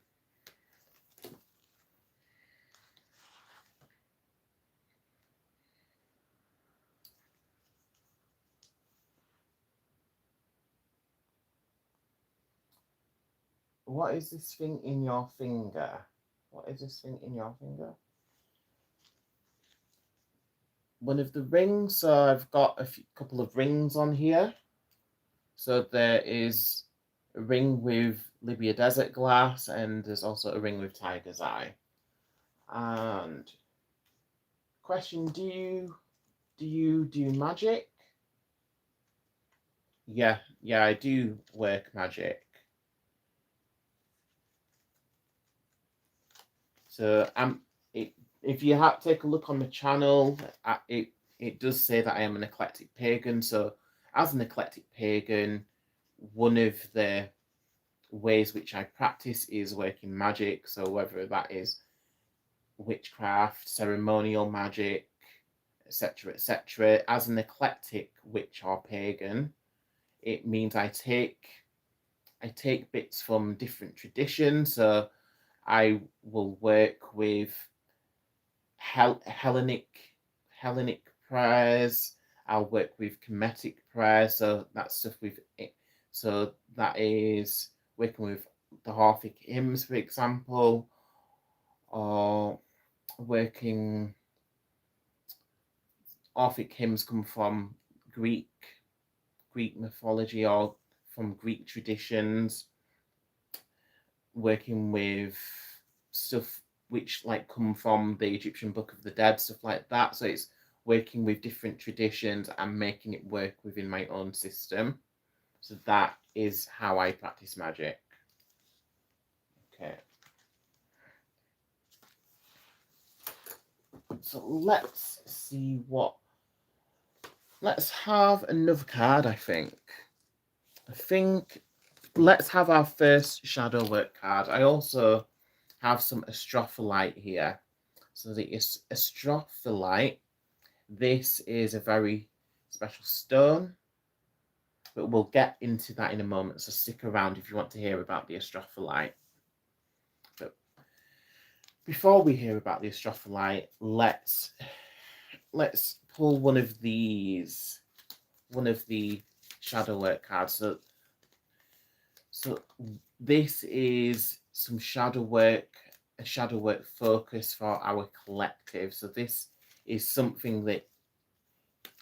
What is this thing in your finger? What is this thing in your finger? One of the rings. So I've got a couple of rings on here. So there is a ring with Libya Desert Glass, and there's also a ring with Tiger's Eye. And question: do you do magic? Yeah, I do work magic. So if you take a look on the channel, it does say that I am an eclectic pagan. So as an eclectic pagan, one of the ways which I practice is working magic. So whether that is witchcraft, ceremonial magic, etc., etc. As an eclectic witch or pagan, it means I take bits from different traditions. So I will work with Hellenic prayers. I'll work with Kemetic prayers. So that's stuff with it. So that is working with the Harthic hymns, for example, or working. Harthic hymns come from Greek mythology or from Greek traditions. Working with stuff which like come from the Egyptian Book of the Dead, stuff like that. So it's working with different traditions and making it work within my own system. So that is how I practice magic. Okay. So let's see what Let's have another card, I think. Let's have our first shadow work card. I also have some astrophyllite here. So the astrophyllite, this is a very special stone, but we'll get into that in a moment. So stick around if you want to hear about the astrophyllite. But before we hear about the astrophyllite, let's pull one of the shadow work cards. So this is some shadow work, a shadow work focus for our collective. So this is something that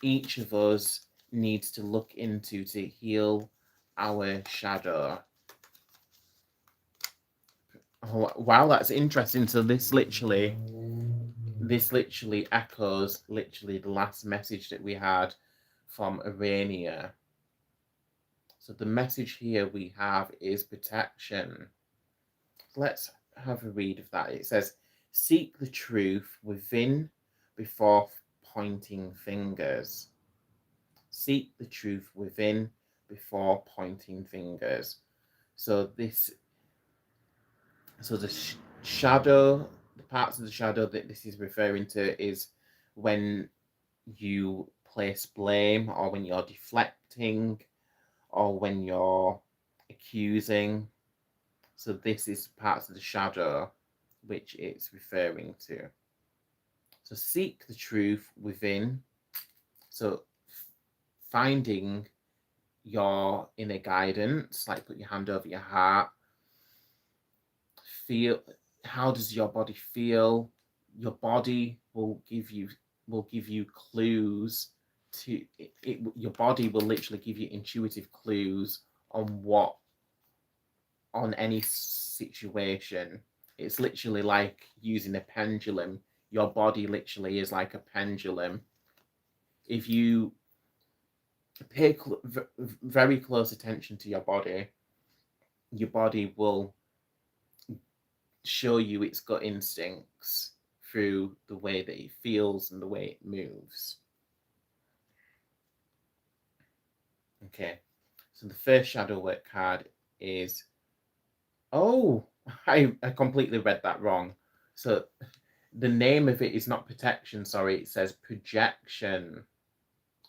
each of us needs to look into to heal our shadow. Oh, wow, that's interesting. So this literally echoes the last message that we had from Arania. So the message here we have is protection. Let's have a read of that. It says, seek the truth within before pointing fingers. Seek the truth within before pointing fingers. So the shadow, the parts of the shadow that this is referring to is when you place blame, or when you're deflecting, or when you're accusing. So this is parts of the shadow which it's referring to. So seek the truth within. So finding your inner guidance, like put your hand over your heart. Feel, how does your body feel? Your body will give you clues to it. Your body will literally give you intuitive clues on any situation. It's literally like using a pendulum. Your body literally is like a pendulum. If you pay very close attention to your body will show you its gut instincts through the way that it feels and the way it moves. Okay, so the first shadow work card is, oh, I completely read that wrong. So the name of it is not protection, sorry, it says projection.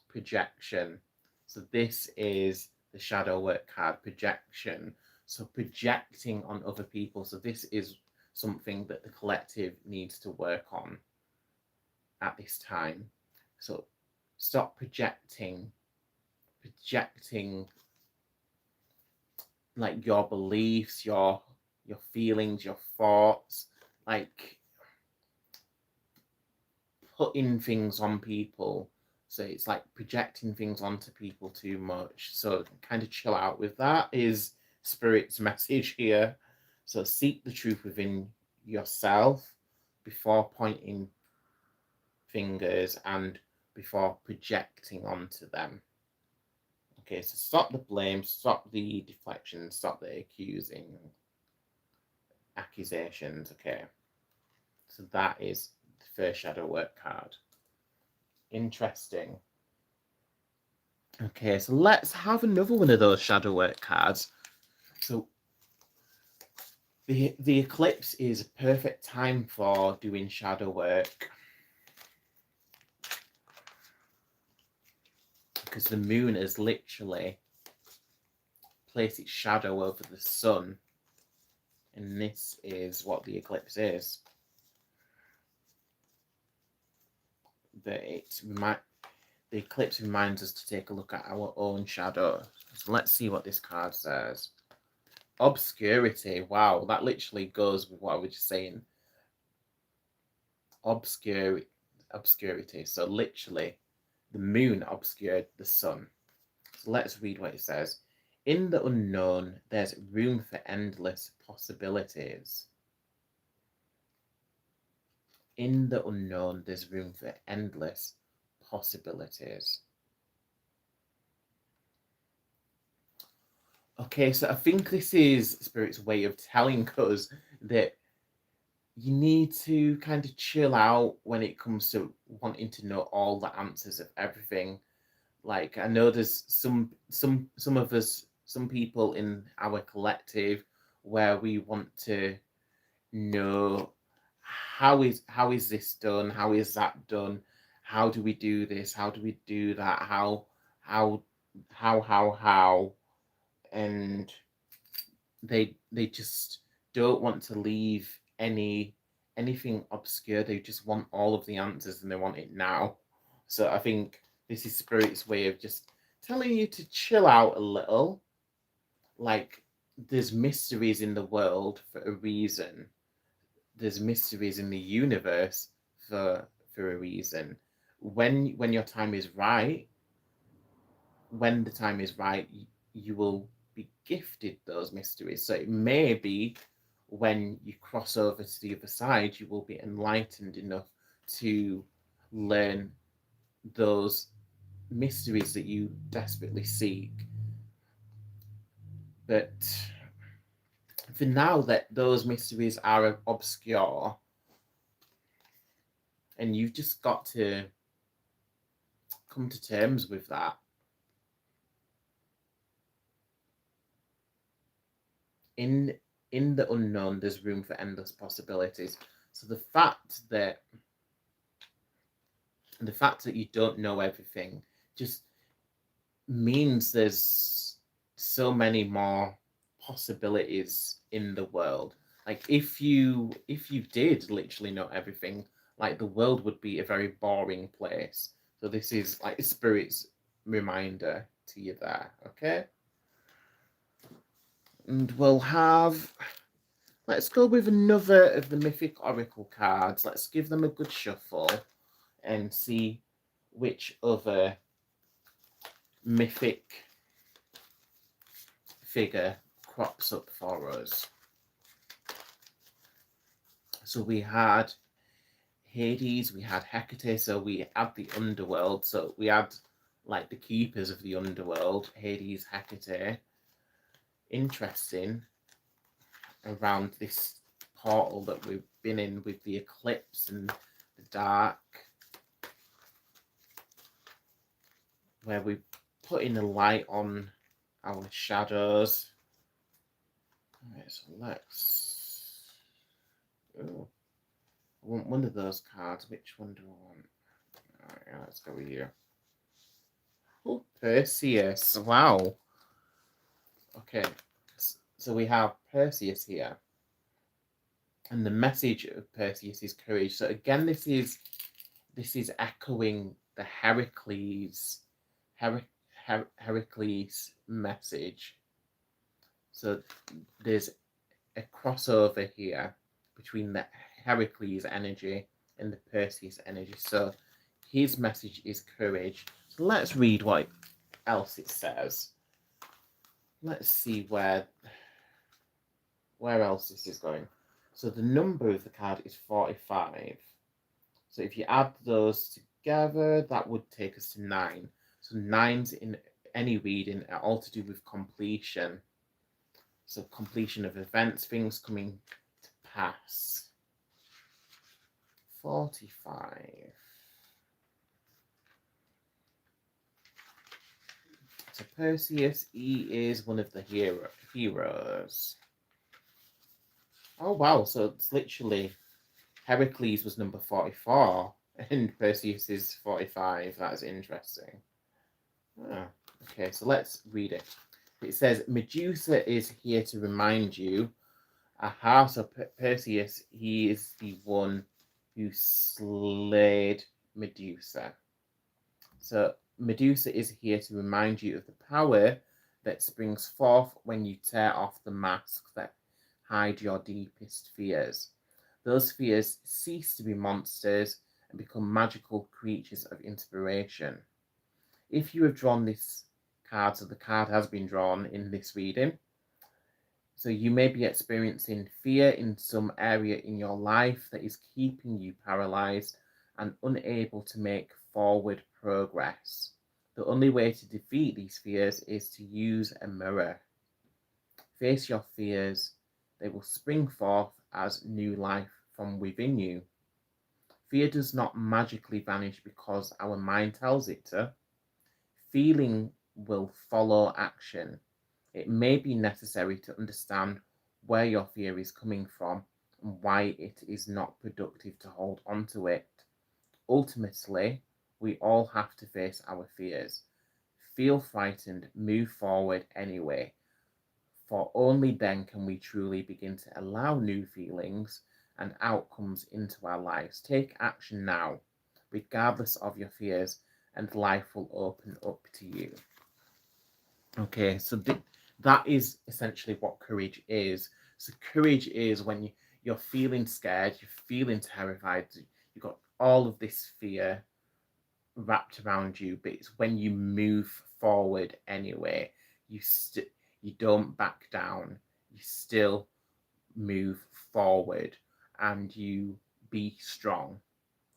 Projection. So this is the shadow work card, projection. So projecting on other people. So this is something that the collective needs to work on at this time. So stop projecting like your beliefs, your feelings, your thoughts, like putting things on people. So it's like projecting things onto people too much. So kind of chill out with that is Spirit's message here. So seek the truth within yourself before pointing fingers and before projecting onto them. Okay, so stop the blame, stop the deflection, stop the accusations. Okay, so that is the first shadow work card. Interesting. Okay, so let's have another one of those shadow work cards. So the eclipse is a perfect time for doing shadow work because the moon has literally placed its shadow over the sun, and this is what the eclipse is. The eclipse reminds us to take a look at our own shadow. So let's see what this card says. Obscurity. Wow, that literally goes with what I was just saying. Obscurity. So literally, the moon obscured the sun. So let's read what it says. In the unknown, there's room for endless possibilities. In the unknown, there's room for endless possibilities. Okay, so I think this is Spirit's way of telling us that you need to kind of chill out when it comes to wanting to know all the answers of everything. Like, I know there's some of us, some people in our collective, where we want to know how is this done, how is that done, how do we do this, how do we do that, how how, and they just don't want to leave anything obscure. They just want all of the answers and they want it now. So I think this is Spirit's way of just telling you to chill out a little. Like, there's mysteries in the world for a reason. There's mysteries in the universe for a reason. When your time is right, when the time is right, you will be gifted those mysteries. So it may be when you cross over to the other side, you will be enlightened enough to learn those mysteries that you desperately seek. But for now, that those mysteries are obscure, and you've just got to come to terms with that. In the unknown, there's room for endless possibilities. So the fact that you don't know everything just means there's so many more possibilities in the world. Like, if you did literally know everything, like, the world would be a very boring place. So this is like Spirit's reminder to you there, okay? And we'll have, let's go with another of the mythic oracle cards. Let's give them a good shuffle and see which other mythic figure crops up for us. So we had Hades, we had Hecate, so we had the underworld. So we had like the keepers of the underworld, Hades, Hecate. Interesting around this portal that we've been in with the eclipse and the dark, where we put in a light on our shadows. Alright, so let's, oh, I want one of those cards. Which one do I want? Alright, let's go with you. Oh, Perseus. Wow. Okay, so we have Perseus here. And the message of Perseus is courage. So again, this is echoing the Heracles message. So there's a crossover here between the Heracles energy and the Perseus energy. So his message is courage. So let's read what else it says. Let's see where else this is going. So the number of the card is 45. So if you add those together, that would take us to 9. So 9's in any reading are all to do with completion. So completion of events, things coming to pass. 45. So Perseus, he is one of the heroes. Oh wow, so it's literally Heracles was number 44 and Perseus is 45. That's interesting. Ah, okay, so let's read it. It says, Medusa is here to remind you. Aha, so Perseus, he is the one who slayed Medusa. So Medusa is here to remind you of the power that springs forth when you tear off the masks that hide your deepest fears. Those fears cease to be monsters and become magical creatures of inspiration. If you have drawn this card, so the card has been drawn in this reading, so you may be experiencing fear in some area in your life that is keeping you paralyzed and unable to make forward progress. The only way to defeat these fears is to use a mirror. Face your fears. They will spring forth as new life from within you. Fear does not magically vanish because our mind tells it to. feeling will follow action. It may be necessary to understand where your fear is coming from and why it is not productive to hold onto it. Ultimately, we all have to face our fears. Feel frightened, move forward anyway, for only then can we truly begin to allow new feelings and outcomes into our lives. Take action now, regardless of your fears, and life will open up to you. Okay, so that is essentially what courage is. So courage is when you're feeling scared, you're feeling terrified, you've got all of this fear wrapped around you, but it's when you move forward anyway. You don't back down. You still move forward, and you be strong,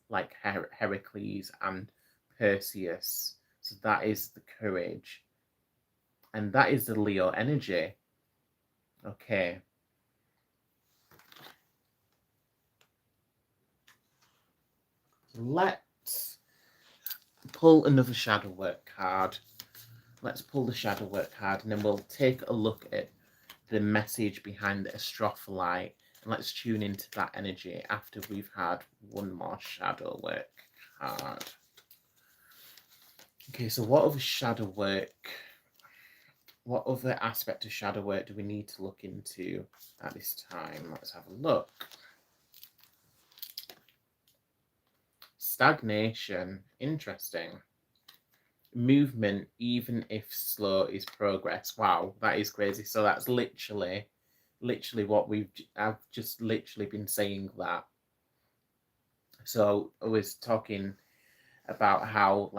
like Heracles and Perseus. So that is the courage, and that is the Leo energy. Okay. Let's pull another shadow work card. Let's pull the shadow work card, and then we'll take a look at the message behind the Astrology, and let's tune into that energy after we've had one more shadow work card. Okay, so what other aspect of shadow work do we need to look into at this time? Let's have a look. Stagnation, interesting. Movement, even if slow, is progress. Wow, that is crazy. So that's literally what I've just literally been saying that. So I was talking about how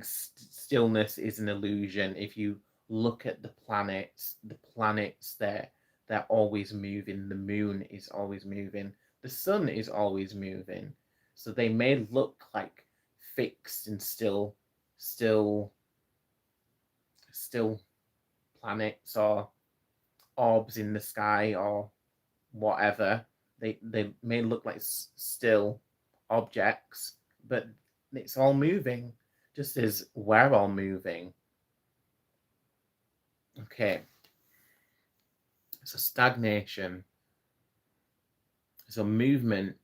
stillness is an illusion. If you look at the planets, they're always moving. The moon is always moving. The sun is always moving. So they may look like fixed and still planets or orbs in the sky or whatever. They may look like still objects, but it's all moving, just as we're all moving. Okay. So stagnation. So movement,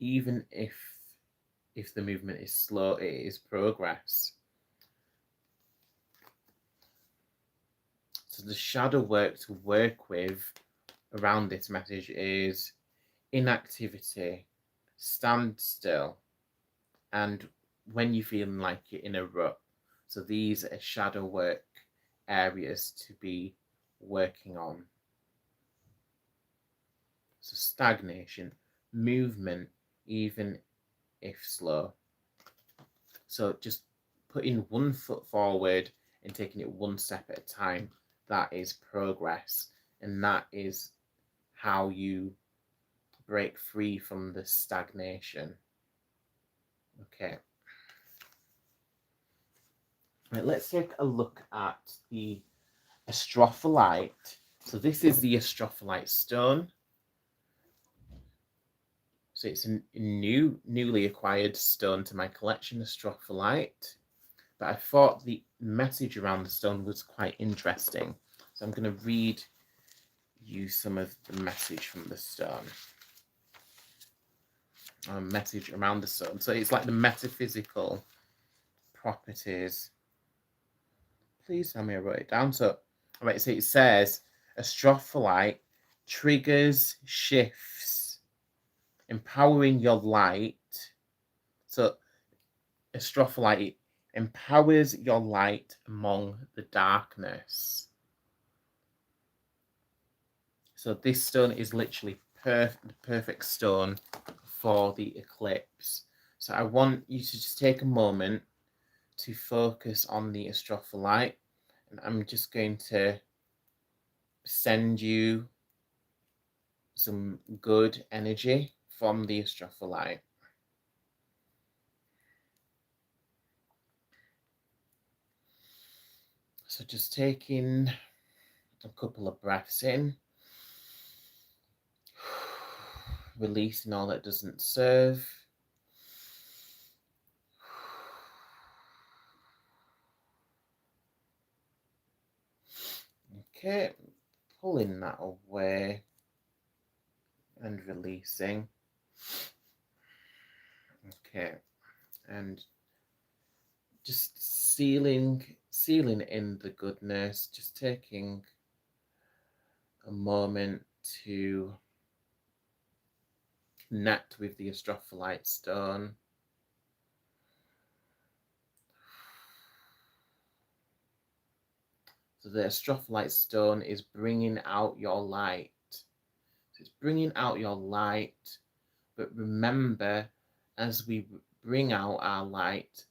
even if the movement is slow, it is progress. So the shadow work to work with around this message is inactivity, stand still, and when you're feeling like you're in a rut. So these are shadow work areas to be working on. So stagnation, movement, even if slow. So just putting one foot forward and taking it one step at a time, that is progress. And that is how you break free from the stagnation. Okay. Right, let's take a look at the Astrology. So this is the Astrology stone. So it's a newly acquired stone to my collection, Astrology. But I thought the message around the stone was quite interesting. So I'm going to read you some of the message from the stone. Message around the stone. So it's like the metaphysical properties. Please tell me I wrote it down. So, all right, so it says Astrology triggers shifts, empowering your light. So Astrology empowers your light among the darkness. So this stone is literally the perfect stone for the eclipse. So I want you to just take a moment to focus on the Astrology, and I'm just going to send you some good energy from the Astrology. So just taking a couple of breaths in, releasing all that doesn't serve, Okay, pulling that away and releasing. Okay, and just sealing in the goodness, just taking a moment to connect with the Astrolite stone. So the Astrolite stone is bringing out your light. So it's bringing out your light, but remember, as we bring out our light,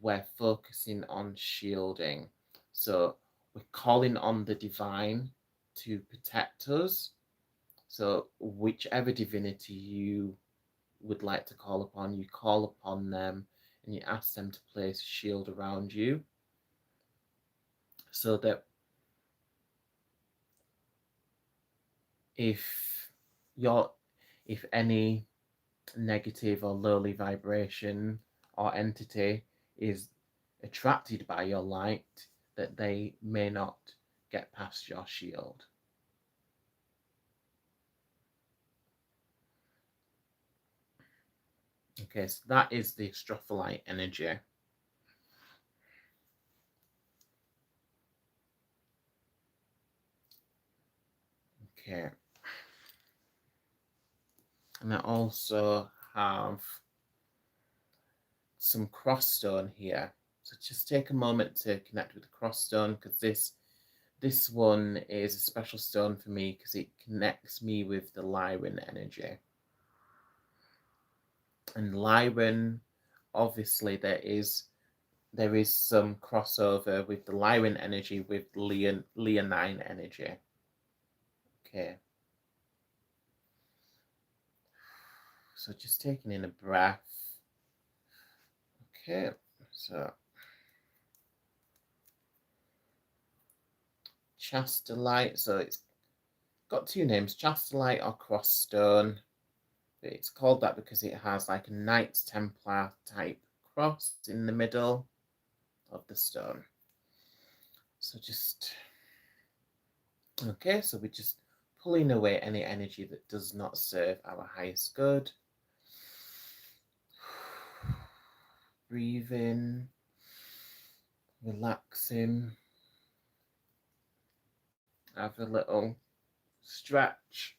we're focusing on shielding. So we're calling on the divine to protect us. So whichever divinity you would like to call upon, you call upon them and you ask them to place a shield around you, so that if any negative or lowly vibration or entity is attracted by your light, that they may not get past your shield. Okay, so that is the Astrolite energy. Okay. And I also have some cross stone here. So just take a moment to connect with the cross stone, because this one is a special stone for me because it connects me with the Lyran energy. And Lyran, obviously there is some crossover with the Lyran energy with Leonine energy. Okay. So just taking in a breath. Okay, so Chastolite, so it's got two names, Chastolite or Cross Stone. It's called that because it has like a Knights Templar type cross in the middle of the stone. So just, okay, so we're just pulling away any energy that does not serve our highest good. Breathing, relaxing, have a little stretch.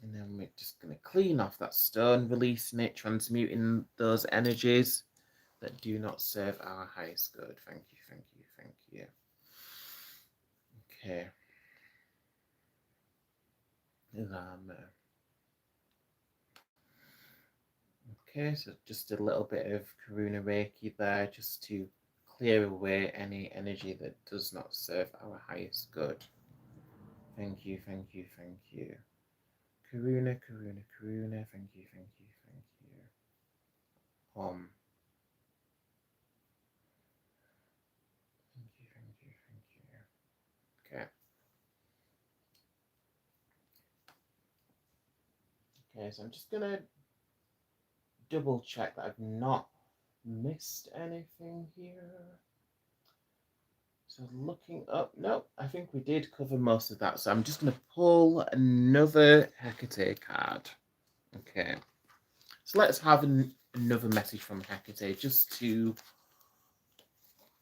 And then we're just going to clean off that stone, releasing it, transmuting those energies that do not serve our highest good. Thank you, thank you, thank you. Okay. Okay, so just a little bit of Karuna Reiki there, just to clear away any energy that does not serve our highest good. Thank you, thank you, thank you. Karuna, Karuna, Karuna, thank you, thank you, thank you. Thank you, thank you, thank you. Okay. Okay, so I'm just gonna double check that I've not missed anything here. So looking up, no, I think we did cover most of that. So I'm just going to pull another Hecate card. Okay. So let's have another message from Hecate, just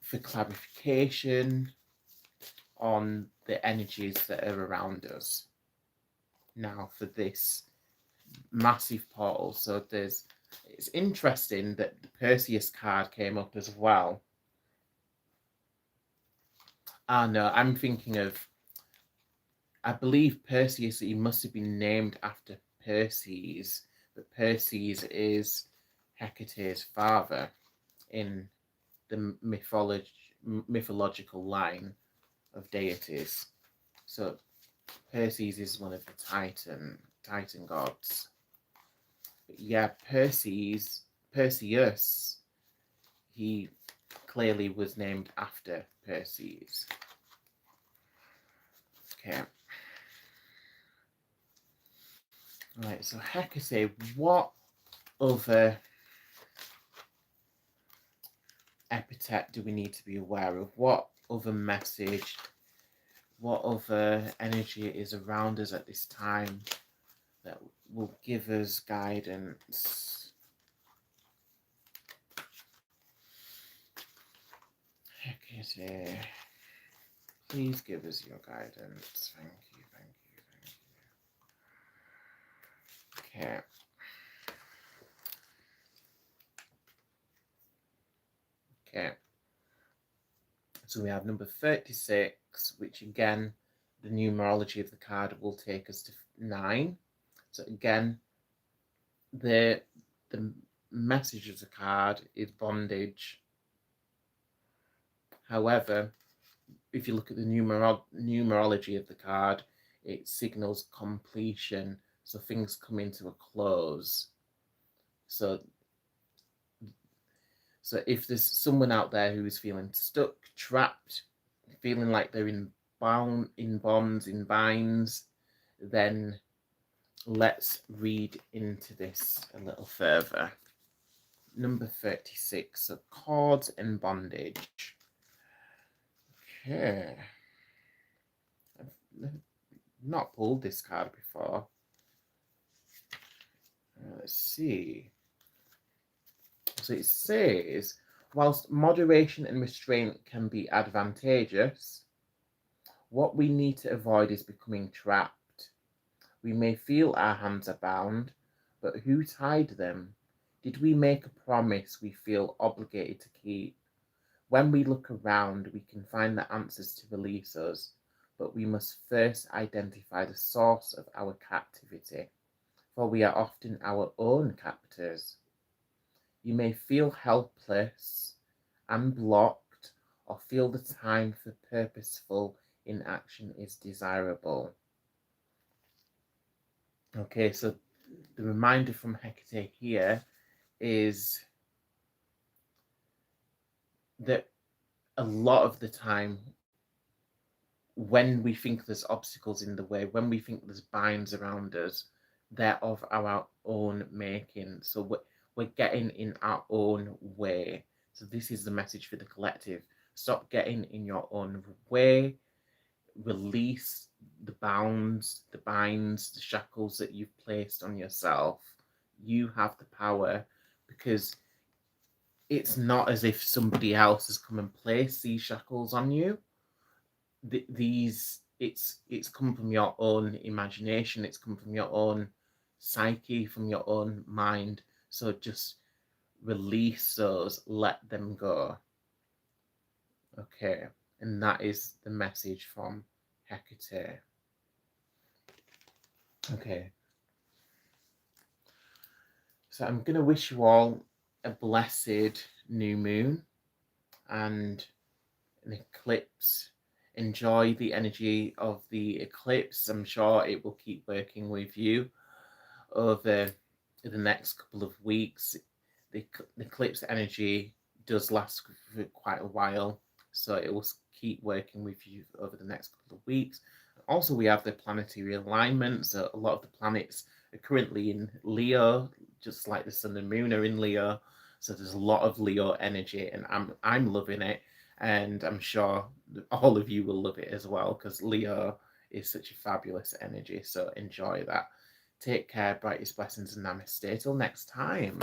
for clarification on the energies that are around us now for this massive portal. So it's interesting that the Perseus card came up as well. No, I'm thinking of, I believe Perseus, he must have been named after Perses, but Perses is Hecate's father in the mythological line of deities. So Perses is one of the Titan gods. But yeah, Perseus, he clearly was named after Perses. Okay. Right, so Hecate, what other epithet do we need to be aware of? What other message what other energy is around us at this time that will give us guidance. Hecate, please give us your guidance. Thank you, thank you, thank you. Okay. Okay. So we have number 36, which again, the numerology of the card will take us to 9. So again, the message of the card is bondage. However, if you look at the numerology of the card, it signals completion. So things come into a close. So if there's someone out there who is feeling stuck, trapped, feeling like they're in bonds, in binds, then let's read into this a little further. Number 36, so cords and bondage. Okay. I've not pulled this card before. Let's see. So it says, whilst moderation and restraint can be advantageous, what we need to avoid is becoming trapped. We may feel our hands are bound, but who tied them? Did we make a promise we feel obligated to keep? When we look around, we can find the answers to release us, but we must first identify the source of our captivity, for we are often our own captors. You may feel helpless and blocked, or feel the time for purposeful inaction is desirable. Okay, so the reminder from Hecate here is that a lot of the time, when we think there's obstacles in the way, when we think there's binds around us, they're of our own making. So we're getting in our own way. So this is the message for the collective. Stop getting in your own way. Release the bounds, the binds, the shackles that you've placed on yourself. You have the power, because it's not as if somebody else has come and placed these shackles on you. It's come from your own imagination. It's come from your own psyche, from your own mind. So just release those, let them go. Okay, and that is the message from Hecate. Okay, so I'm going to wish you all a blessed new moon and an eclipse. Enjoy the energy of the eclipse. I'm sure it will keep working with you over the next couple of weeks. The eclipse energy does last for quite a while, so it will keep working with you over the next couple of weeks. Also, we have the planetary alignment, so a lot of the planets are currently in Leo, just like the sun and moon are in Leo. So there's a lot of Leo energy, and I'm loving it, and I'm sure all of you will love it as well, because Leo is such a fabulous energy. So enjoy that. Take care, brightest blessings, and namaste. Till next time.